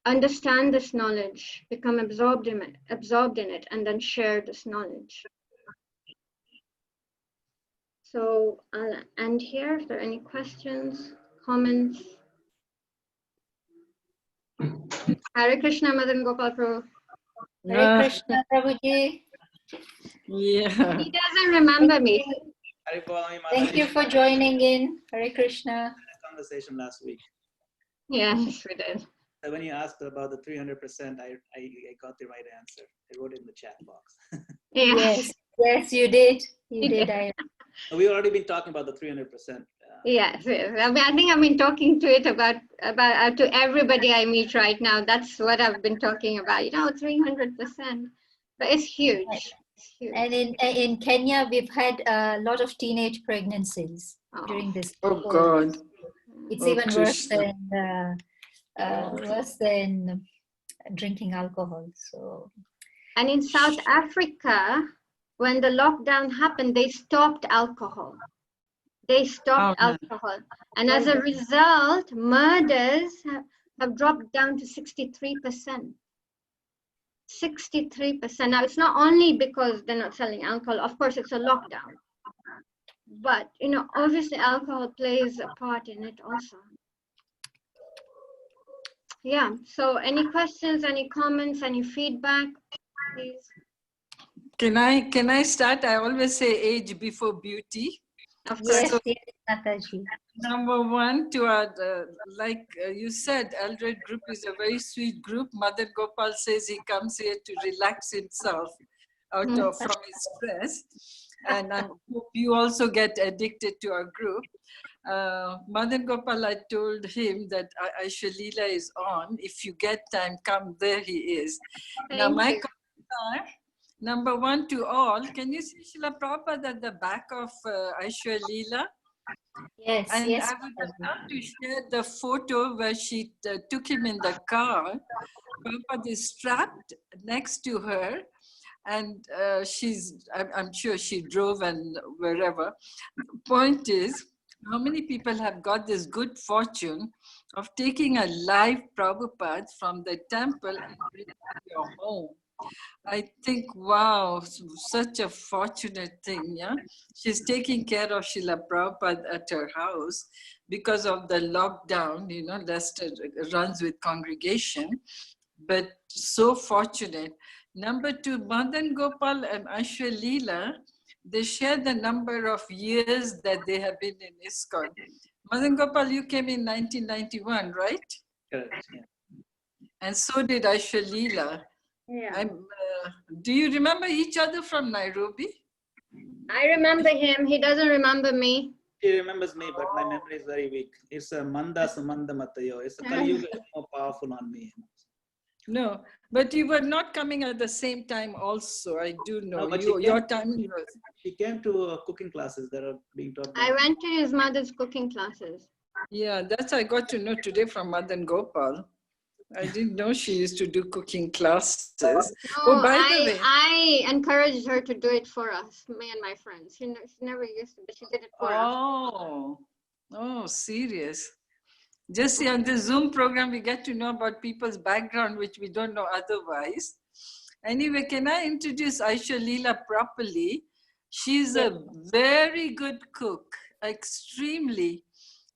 understand this knowledge, become absorbed in it, and then share this knowledge. So I'll end here. If there are any questions, comments. Hare Krishna, Madan Gopal Prabhu. Hare Krishna, Prabhuji. Yeah. He doesn't remember me. Thank you for joining in. Hare Krishna. Conversation last week. Yes, we did. So when you asked about the 300%, I got the right answer. I wrote it in the chat box. Yes. Yes, you did. You did. We've already been talking about the 300%. Yes. I mean, I think I've been talking to it about to everybody I meet right now. That's what I've been talking about. You know, 300%. But it's huge. It's huge. And in Kenya, we've had a lot of teenage pregnancies during this. Oh God. It's Oh, even Krishna. worse than drinking alcohol. So. And in South Africa, when the lockdown happened, they stopped alcohol. They stopped alcohol. And as a result, murders have dropped down to 63%. 63%. Now, it's not only because they're not selling alcohol. Of course, it's a lockdown. But, you know, obviously alcohol plays a part in it also. Yeah, so any questions, any comments, any feedback, please? Can I start? I always say age before beauty. Of course. Yes, yes, Mataji. Number one, to add, like you said, Eldoret group is a very sweet group. Mother Gopal says he comes here to relax himself out of from his stress. And I hope you also get addicted to our group. Madan Gopal, I told him that Ashwairya is on. If you get time, come, there he is. Now, my comments are, number one to all, can you see Srila Prabhupada at the back of Ashwairya? Yes, and yes. I would love to share the photo where she took him in the car. Prabhupada is strapped next to her. And I'm sure she drove and wherever. Point is, how many people have got this good fortune of taking a live Prabhupada from the temple and bringing it to your home? I think, wow, such a fortunate thing, yeah? She's taking care of Srila Prabhupada at her house because of the lockdown, you know, Lester runs with congregation, but so fortunate. Number two, Madan Gopal and Ashwairya, they share the number of years that they have been in ISKCON. Madan Gopal, you came in 1991, right? Correct. Yeah. And so did Ashwairya. Yeah. Do you remember each other from Nairobi? I remember him. He doesn't remember me. He remembers me, but my memory is very weak. It's a Manda Sumanda Matayo. It's a Kali Yuga is more powerful on me. No, but you were not coming at the same time also. I do know. No, but your time was... She came to cooking classes that are being taught. I went to his mother's cooking classes. Yeah, that's I got to know today from Madan Gopal. I didn't know she used to do cooking classes. No, by the way, I encouraged her to do it for us, me and my friends. She never used to, but she did it for us. Oh, serious. Just see, on the Zoom program, we get to know about people's background, which we don't know otherwise. Anyway, can I introduce Ashwairya properly? She's a very good cook, extremely,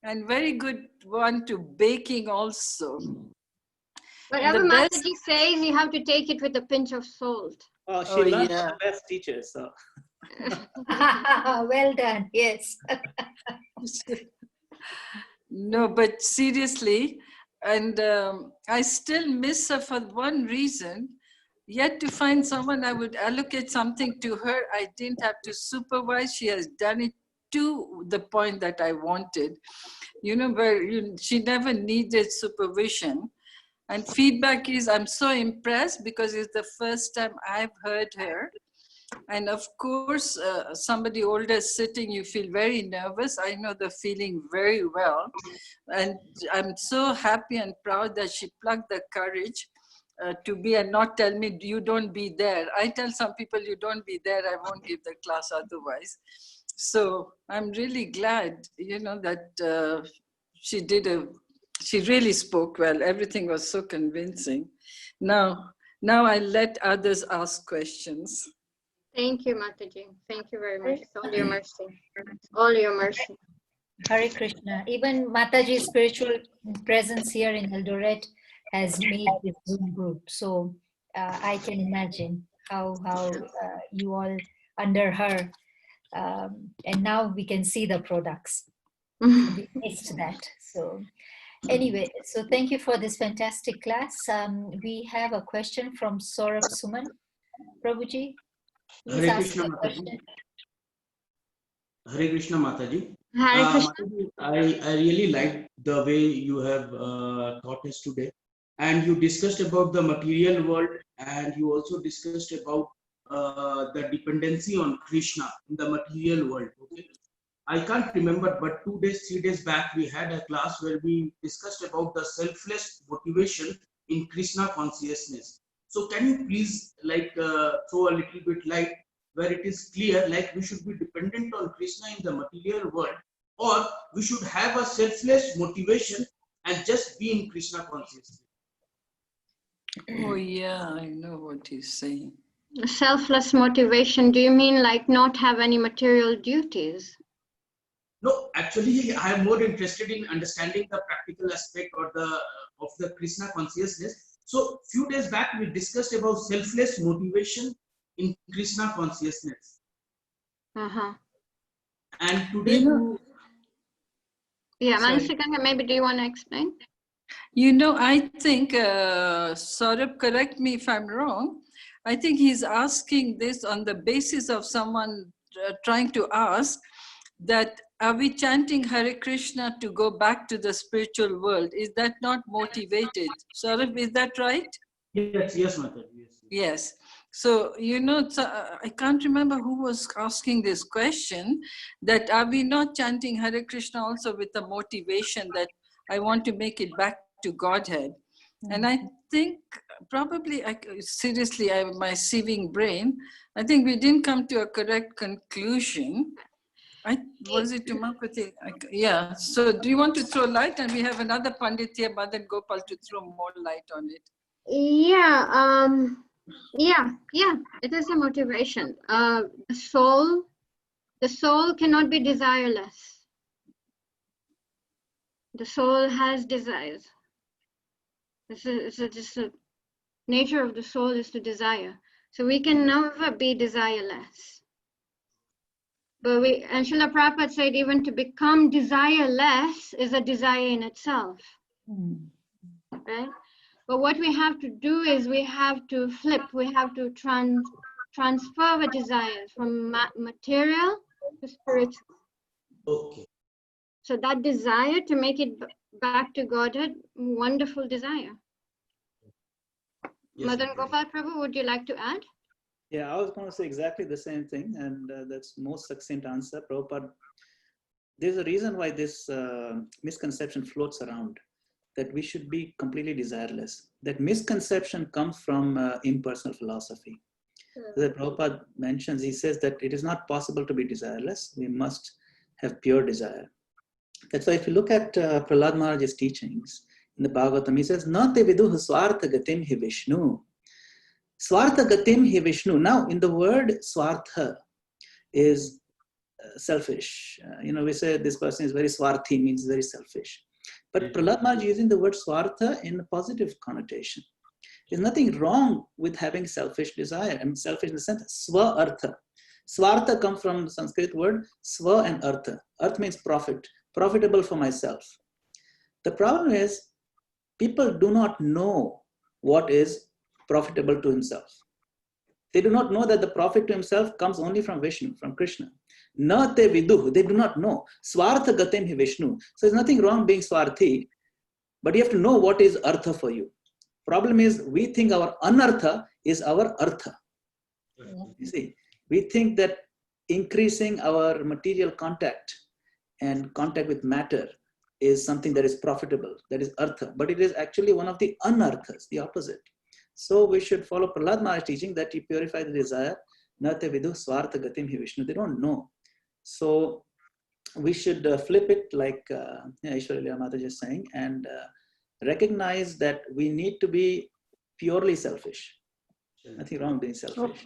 and very good one to baking also. Whatever Mataji says, you have to take it with a pinch of salt. Oh, she learned from the best teachers. So. Well done, yes. No, but seriously, And I still miss her for one reason. Yet to find someone I would allocate something to her, I didn't have to supervise. She has done it to the point that I wanted. You know, where she never needed supervision. And feedback is, I'm so impressed because it's the first time I've heard her. And of course, somebody older sitting, you feel very nervous. I know the feeling very well. And I'm so happy and proud that she plucked the courage to be and not tell me, you don't be there. I tell some people, you don't be there, I won't give the class otherwise. So I'm really glad, you know, that she really spoke well. Everything was so convincing. Now I let others ask questions. Thank you, Mataji. Thank you very much. It's all your mercy. It's all your mercy. Hare Krishna. Even Mataji's spiritual presence here in Eldoret has made this Zoom group. So I can imagine how you all under her, and now we can see the products. We missed that. So anyway, so thank you for this fantastic class. We have a question from Saurabh Suman. Prabhuji, please Hare ask Krishna, the question. Hare Krishna, Mataji. Hare Krishna. Mataji, I really liked the way you have taught us today. And you discussed about the material world, and you also discussed about the dependency on Krishna in the material world. Okay? I can't remember, but 2 days, 3 days back, we had a class where we discussed about the selfless motivation in Krishna consciousness. So can you please throw a little bit light where it is clear, like we should be dependent on Krishna in the material world, or we should have a selfless motivation and just be in Krishna consciousness? Oh yeah, I know what he's saying. Selfless motivation, do you mean like not have any material duties? No, actually, I am more interested in understanding the practical aspect or of the Krishna consciousness. So, few days back we discussed about selfless motivation in Krishna consciousness. And today, yeah, Manasika, maybe do you want to explain? You know, I think Saurabh, correct me if I'm wrong. I think he's asking this on the basis of someone trying to ask that, are we chanting Hare Krishna to go back to the spiritual world? Is that not motivated? Saurabh, is that right? Yes, Mataji. Yes. So, you know, I can't remember who was asking this question, that are we not chanting Hare Krishna also with the motivation that I want to make it back to Godhead? And I think probably, seriously, my sieving brain, I think we didn't come to a correct conclusion. Was it Tumakati? Yeah. So do you want to throw light? And we have another Pandit here, Madan Gopal, to throw more light on it. Yeah, it is a motivation. The soul cannot be desireless. The soul has desires. The nature of the soul is to desire. So we can never be desireless. But and Srila Prabhupada said even to become desireless is a desire in itself. Right? But what we have to do is we have to flip. We have to transfer the desires from material to spiritual. Okay. So that desire to make it back to Godhead, wonderful desire. Yes, Madan Gopal Prabhu, would you like to add? Yeah, I was going to say exactly the same thing, and that's most succinct answer. Prabhupada, there's a reason why this misconception floats around, that we should be completely desireless. That misconception comes from impersonal philosophy. That Prabhupada mentions, he says that it is not possible to be desireless. We must have pure desire. That's why if you look at Prahlad Maharaj's teachings in the Bhagavatam, he says, "Nate viduh swartha gatim hi Vishnu." Swartha gatim hi Vishnu. Now, in the word swartha is selfish. We say this person is very swarthi, means very selfish. But Prahlad Maharaj is using the word swartha in a positive connotation. There's nothing wrong with having selfish desire. I mean, selfish in the sense, swa-artha. Swartha comes from the Sanskrit word swa and artha. Artha means profit, profitable for myself. The problem is, people do not know what is profitable to himself. They do not know that the profit to himself comes only from Vishnu, from Krishna. Na te viduh, they do not know. Swartha gatem hi Vishnu. So there's nothing wrong being swarthi, but you have to know what is artha for you. Problem is, we think our anartha is our artha. You see, we think that increasing our material contact and contact with matter is something that is profitable, that is artha, but it is actually one of the anarthas, the opposite. So we should follow Prahlad Maharaj's teaching that you purify the desire, nate vidu swartha gatim hi Vishnu. They don't know. So we should flip it like Ashwairya Mataji is saying, and recognize that we need to be purely selfish. Nothing wrong being selfish.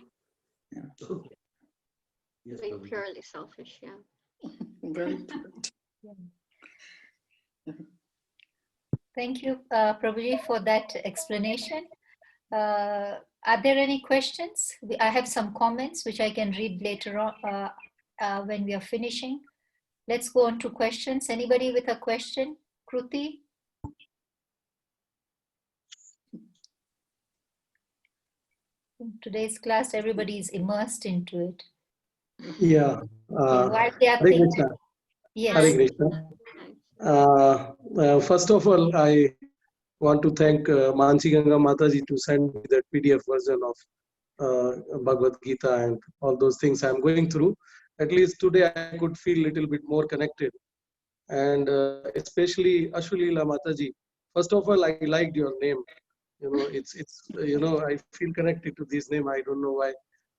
Yeah. Okay. Yes, Being Prabhuji. purely selfish, yeah. Well put. Thank you, Prabhuji, for that explanation. Are there any questions? I have some comments which I can read later on when we are finishing. Let's go on to questions. Anybody with a question? Kruti? In today's class, everybody is immersed into it. Yeah. And while they are Hare thinking, Krishna. yes. Hare Krishna. First of all, I want to thank Mansi Ganga Mataji to send me that PDF version of Bhagavad Gita and all those things I'm going through. At least today I could feel a little bit more connected. And especially Ashwairya Mataji. First of all, I liked your name. You know, it's I feel connected to this name. I don't know why.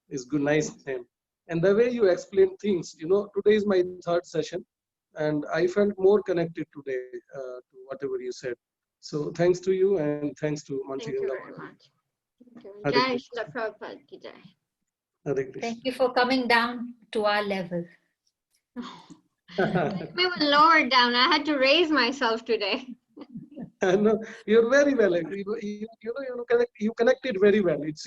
It's good, nice name. And the way you explain things, today is my third session, and I felt more connected today to whatever you said. So thanks to you, and thanks to Mansi Thank you Ganga very Mataji. much. Thank you. Hare Jai Krishna. Shri Prabhupada ki jai. Hare Krishna. Thank you for coming down to our level. We were lowered down. I had to raise myself today. No, you're very well. You connected very well. It's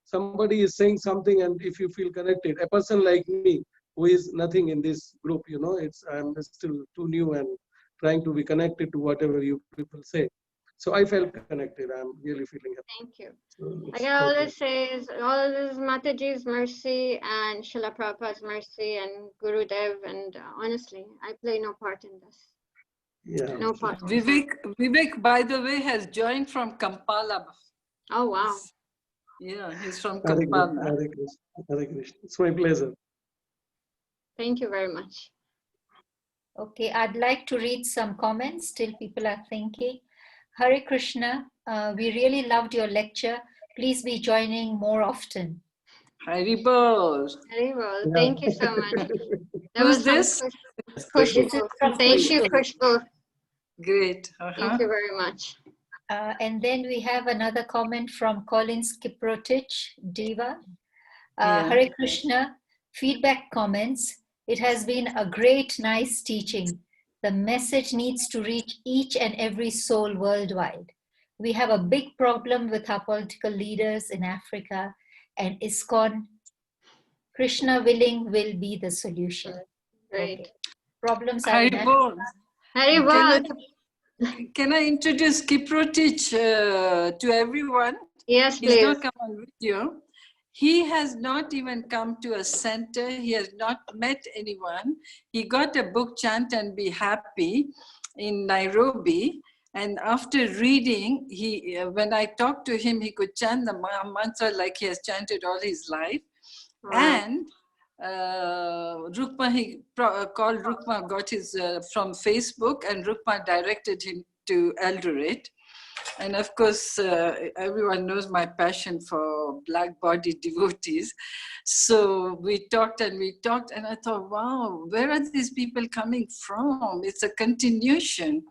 somebody is saying something, and if you feel connected, a person like me who is nothing in this group, I'm still too new and trying to be connected to whatever you people say. So I felt connected. I'm really feeling happy. Thank you. So I it's can okay. always say is all this is Mataji's mercy and Srila Prabhupada's mercy and Guru Dev, and honestly, I play no part in this. Yeah. No part. Vivek, by the way, has joined from Kampala. Oh wow. Yeah, he's from Hare Krishna. Kampala. Hare Krishna. Hare Krishna. It's my pleasure. Thank you very much. Okay, I'd like to read some comments till people are thinking. Hare Krishna, we really loved your lecture. Please be joining more often. Haribol. Haribol. Yeah. Thank you so much. There Who's was some this? This is Khushbu. from Thank you, Khushbu. Khushbu. Great. Thank you very much. And then we have another comment from Colin Skiprotich, Diva. Yeah. Hare Krishna, feedback comments. It has been a great, nice teaching. The message needs to reach each and every soul worldwide. We have a big problem with our political leaders in Africa, and ISKCON, Krishna willing, will be the solution. Great. Okay. Problems are in Haribol. Haribol. Can I introduce Kiprotich to everyone? Yes, He's please. not come on video. He has not even come to a center. He has not met anyone. He got a book, Chant and Be Happy, in Nairobi. And after reading, when I talked to him, he could chant the mantra like he has chanted all his life. Wow. And Rukma, he called Rukma, got his from Facebook, and Rukma directed him to Eldoret. And of course, everyone knows my passion for black body devotees. So we talked, and I thought, wow, where are these people coming from? It's a continuation,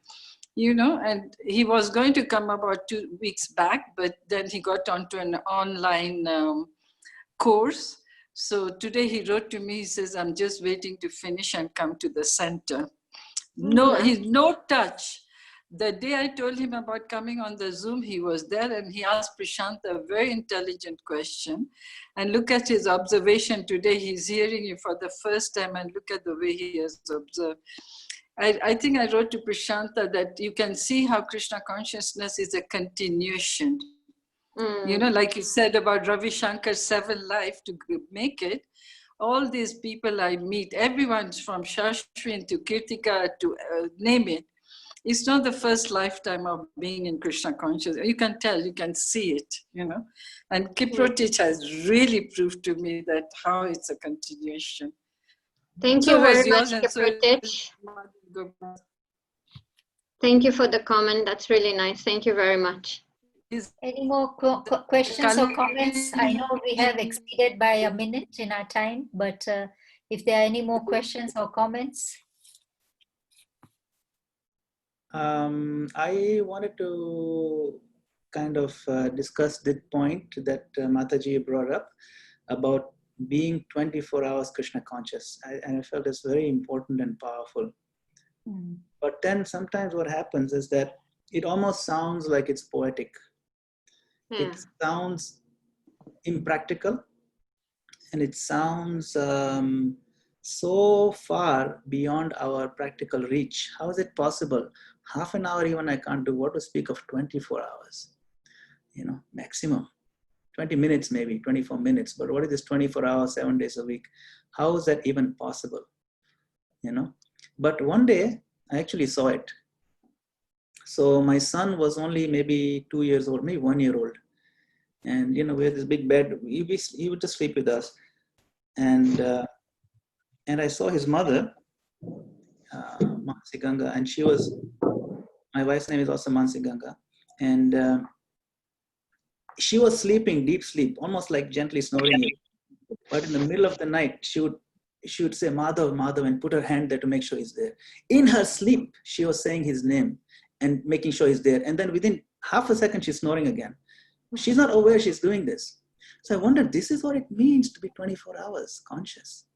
and he was going to come about 2 weeks back, but then he got onto an online course. So today he wrote to me, he says, I'm just waiting to finish and come to the center. No, he's no touch. The day I told him about coming on the Zoom, he was there, and he asked Prashant a very intelligent question. And look at his observation today. He's hearing you for the first time, and look at the way he has observed. I think I wrote to Prashanta that you can see how Krishna consciousness is a continuation. You know, like you said about Ravi Shankar's 7 life to make it, all these people I meet, everyone's from Shashwin to Kirtika to name it, it's not the first lifetime of being in Krishna consciousness. You can tell, you can see it, you know. And Kiprotich has really proved to me that how it's a continuation. Thank you very much, Kiprotich. Thank you for the comment. That's really nice. Thank you very much. Any more questions or comments? I know we have exceeded by a minute in our time, but if there are any more questions or comments. I wanted to kind of discuss the point that Mataji brought up about being 24 hours Krishna conscious. And I felt it's very important and powerful. But then sometimes what happens is that it almost sounds like it's poetic. It sounds impractical, and it sounds so far beyond our practical reach. How is it possible? Half an hour even I can't do. What to speak of 24 hours? You know, maximum 20 minutes, maybe 24 minutes. But what is this 24 hours, 7 days a week? How is that even possible? You know. But one day I actually saw it. So my son was only maybe 2 years old, maybe 1 year old. And, you know, we had this big bed. He would just sleep with us. And I saw his mother, Mansi Ganga, and she was, my wife's name is also Mansi Ganga. And she was sleeping, deep sleep, almost like gently snoring. But in the middle of the night, she would say, Madhav, Madhav, and put her hand there to make sure he's there. In her sleep, she was saying his name and making sure he's there. And then within half a second, she's snoring again. She's not aware she's doing this. So I wondered, this is what it means to be 24 hours conscious.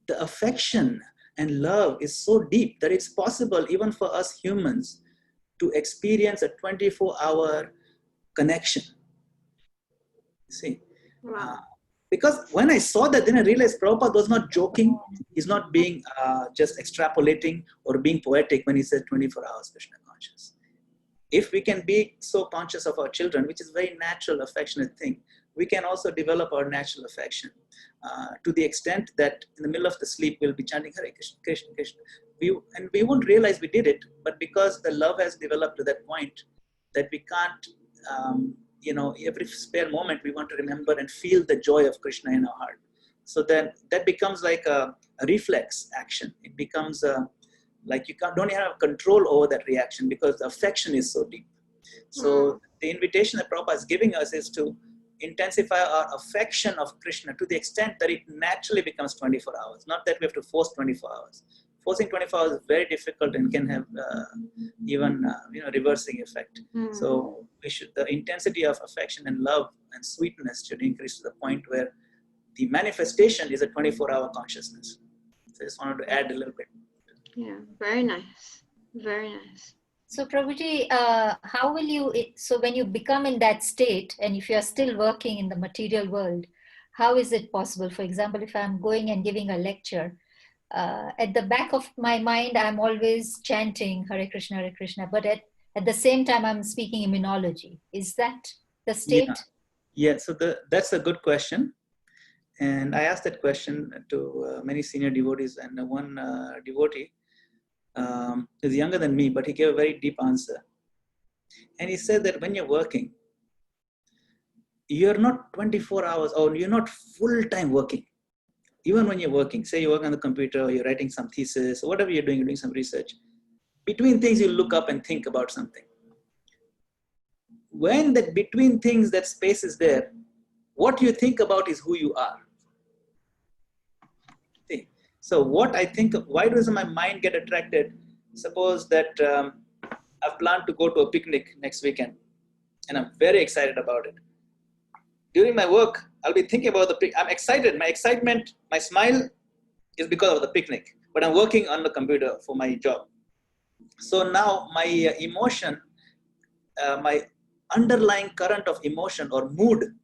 The affection and love is so deep that it's possible even for us humans to experience a 24-hour connection. See? Wow. Because when I saw that, then I realized Prabhupada was not joking. He's not being just extrapolating or being poetic when he said 24 hours Krishna conscious. If we can be so conscious of our children, which is a very natural, affectionate thing, we can also develop our natural affection to the extent that in the middle of the sleep, we'll be chanting Hare Krishna, Krishna, Krishna. And we won't realize we did it, but because the love has developed to that point that we can't, you know, every spare moment we want to remember and feel the joy of Krishna in our heart. So then that becomes like a reflex action. It becomes like you don't have control over that reaction because the affection is so deep. So the invitation that Prabhupada is giving us is to intensify our affection of Krishna to the extent that it naturally becomes 24 hours. Not that we have to force 24 hours. Forcing 24 hours is very difficult and can have even you know, reversing effect. So we should, the intensity of affection and love and sweetness should increase to the point where the manifestation is a 24-hour consciousness. So I just wanted to add a little bit. Yeah, very nice. Very nice. So Prabhuji, how will you, so when you become in that state and if you're still working in the material world, how is it possible? For example, if I'm going and giving a lecture, at the back of my mind, I'm always chanting Hare Krishna, but at the same time, I'm speaking immunology. Is that the state? Yeah, so that's a good question. And I asked that question to many senior devotees, and one devotee is younger than me, but he gave a very deep answer. And he said that when you're working, you're not 24 hours or you're not full-time working. Even when you're working, say you work on the computer or you're writing some thesis or whatever you're doing some research, between things you look up and think about something. When that between things, that space is there, what you think about is who you are. See? So what I think, why does my mind get attracted? Suppose that I've planned to go to a picnic next weekend and I'm very excited about it. During my work, I'll be thinking about the picnic. I'm excited. My excitement, my smile is because of the picnic, but I'm working on the computer for my job. So now my emotion, my underlying current of emotion or mood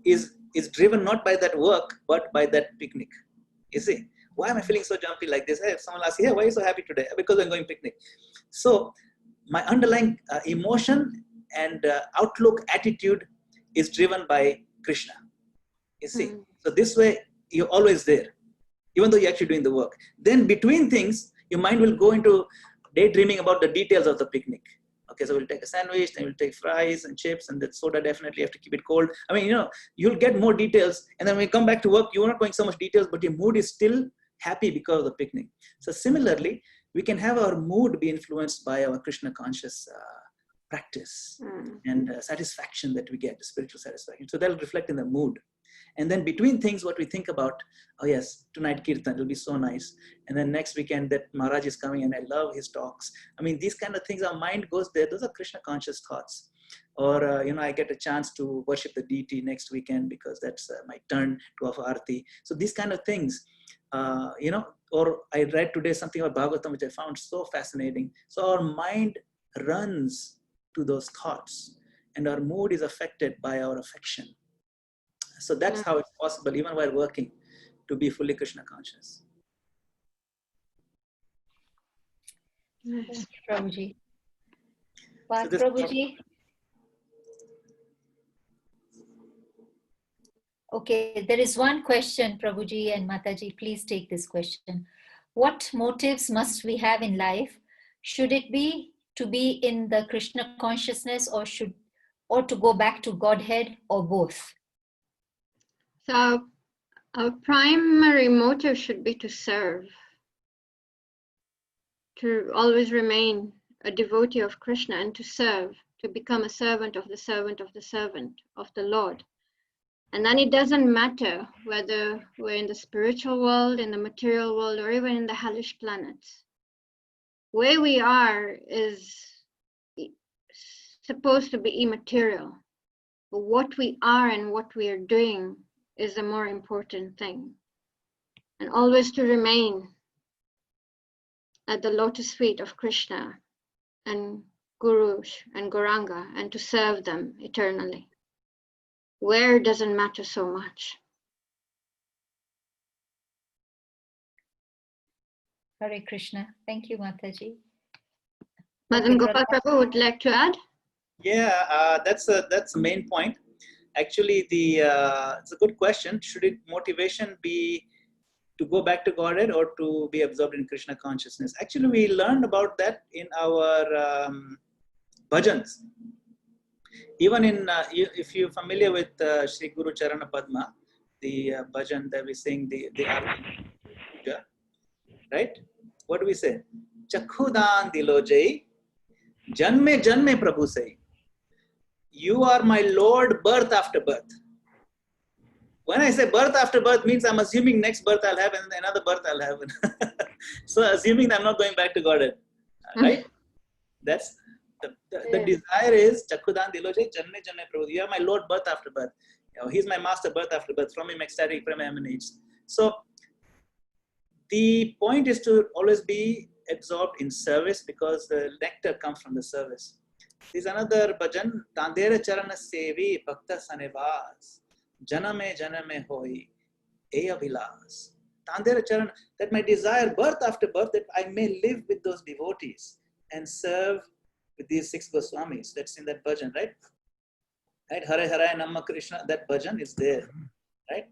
is driven not by that work, but by that picnic. You see, Why am I feeling so jumpy like this? Hey, if someone asks, hey, why are you so happy today? Because I'm going picnic. So my underlying emotion and outlook, attitude is driven by Krishna. You see, so this way you're always there, even though you're actually doing the work. Then between things, your mind will go into daydreaming about the details of the picnic. Okay, so we'll take a sandwich, then we'll take fries and chips, and that soda definitely have to keep it cold. I mean, you'll get more details, and then when you come back to work, you're not going so much details, but your mood is still happy because of the picnic. So similarly, we can have our mood be influenced by our Krishna conscious practice and satisfaction that we get, the spiritual satisfaction. So that'll reflect in the mood. And then between things, what we think about, oh yes, tonight Kirtan, it'll be so nice. And then next weekend that Maharaj is coming and I love his talks. I mean, these kind of things, our mind goes there. Those are Krishna conscious thoughts. Or, I get a chance to worship the deity next weekend because that's my turn to offer arati. So these kind of things, or I read today something about Bhagavatam, which I found so fascinating. So our mind runs to those thoughts and our mood is affected by our affection. So that's how it's possible, even while working, to be fully Krishna conscious. Thank you, Prabhuji. But Prabhuji. Okay, there is one question, Prabhuji and Mataji, please take this question. What motives must we have in life? Should it be to be in the Krishna consciousness or to go back to Godhead, or both? So our primary motive should be to serve, to always remain a devotee of Krishna and to serve, to become a servant of the servant of the servant of the Lord. And then it doesn't matter whether we're in the spiritual world, in the material world, or even in the hellish planets. Where we are is supposed to be immaterial, but what we are and what we are doing is the more important thing. And always to remain at the lotus feet of Krishna and Guru and Gauranga and to serve them eternally. Where doesn't matter so much. Hare Krishna. Thank you, Mataji. Madan Gopal Prabhu would like to add? Yeah, that's the main point. Actually, it's a good question. Should motivation be to go back to Godhead or to be absorbed in Krishna consciousness? Actually, we learned about that in our bhajans. Even in, if you're familiar with Sri Guru Charana Padma, the bhajan that we sing, the Arati Puja, right? What do we say? Chakhudan dilojai, janme janme prabhu say. You are my Lord, birth after birth. When I say birth after birth means I'm assuming next birth I'll have and another birth I'll have. So assuming that I'm not going back to Godhead, right? That's the desire is Chakhudan Dilojai Janme Janme Prabhu. You are my Lord, birth after birth. He's my master, birth after birth. From him ecstatic prema emanates. So the point is to always be absorbed in service because the nectar comes from the service. There's another bhajan, Tandera Charana Sevi Bhakta Sanevas, Janame Janame Hoi, Eya Vilas. Tandera Charana, that my desire, birth after birth, that I may live with those devotees and serve with these 6 Goswamis. That's in that bhajan, right? Right? Hare Hare Namma Krishna, that bhajan is there, right?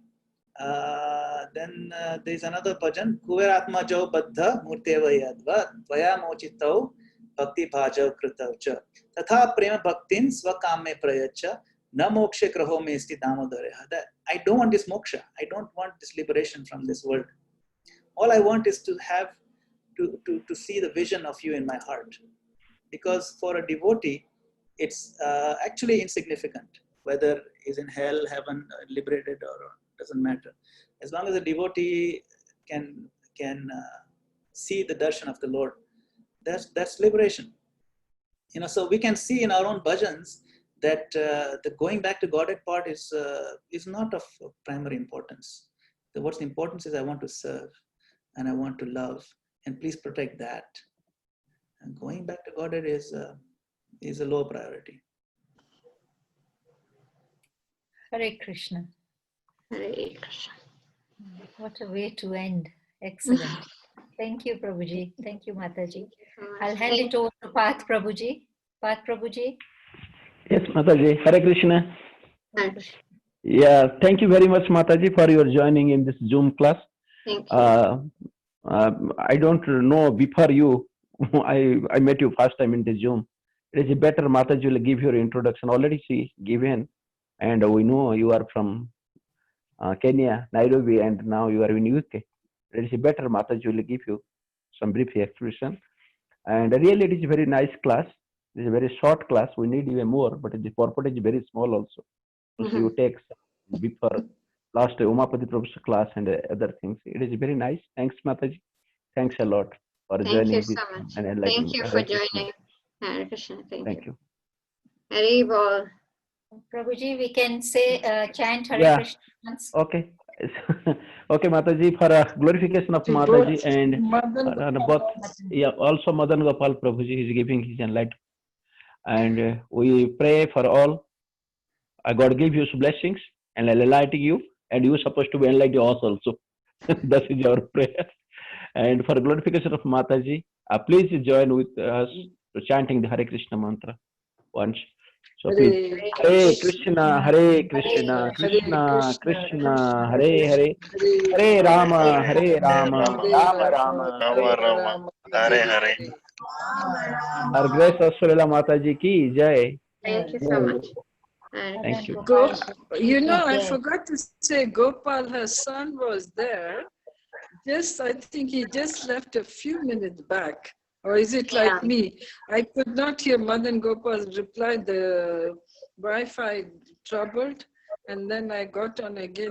Then there's another bhajan, Kuver Atma Jo Baddha Murteva Yadva, Tvaya Mochitau, Bhakti Bhajav Kritavcha. Tatha Prema Bhaktin Swakame Prayacha, Na Moksha Kraho Me Isti Damodareha. That I don't want this moksha. I don't want this liberation from this world. All I want is to have, to see the vision of you in my heart. Because for a devotee, it's actually insignificant whether he's in hell, heaven, liberated, or doesn't matter. As long as a devotee can see the darshan of the Lord, that's liberation. So we can see in our own bhajans that the going back to Godhead part is not of primary importance. What's the importance is I want to serve and I want to love, and please protect that. And going back to Godhead is a low priority. Hare Krishna. Hare Krishna. What a way to end. Excellent. Thank you, Prabhuji. Thank you, Mataji. I'll hand it over to Path Prabhuji. Path Prabhuji. Yes, Mataji. Hare Krishna. Thanks. Yeah, thank you very much, Mataji, for your joining in this Zoom class. Thank you. I don't know before you. I met you first time in the Zoom. It is better Mataji will give your introduction. Already she given, and we know you are from Kenya, Nairobi, and now you are in UK. It is better Mataji will give you some brief explanation. And really, it is a very nice class. It is a very short class. We need even more, but the purport is very small also. So you take before last Umapati Professor class and other things. It is very nice. Thanks, Mataji. Thanks a lot for Thank joining you this so much. and Thank you for Hare Krishna. joining. Hare Krishna. Thank you. Hare Bol. Prabhuji, we can say chant Hare Yeah. Krishna once. Okay. Okay, Mataji, for glorification of Mataji and both, yeah, also Madan Gopal Prabhuji is giving his enlightenment. And we pray for all. God give you blessings and enlighten you, and you are supposed to be enlighten us also. That is our prayer. And for glorification of Mataji, please join with us to chanting the Hare Krishna mantra once. So please, Hare Krishna, Hare Krishna, Krishna Krishna, Hare Hare, Hare Rama, Rama Rama, Hare Hare. Our grace Ashwairya Mataji ki jai. Thank you so much. Thank you. I forgot to say Gopal, her son, was there. I think he just left a few minutes back. Or is it like me? I could not hear Madan Gopal's reply. The Wi-Fi troubled. And then I got on again.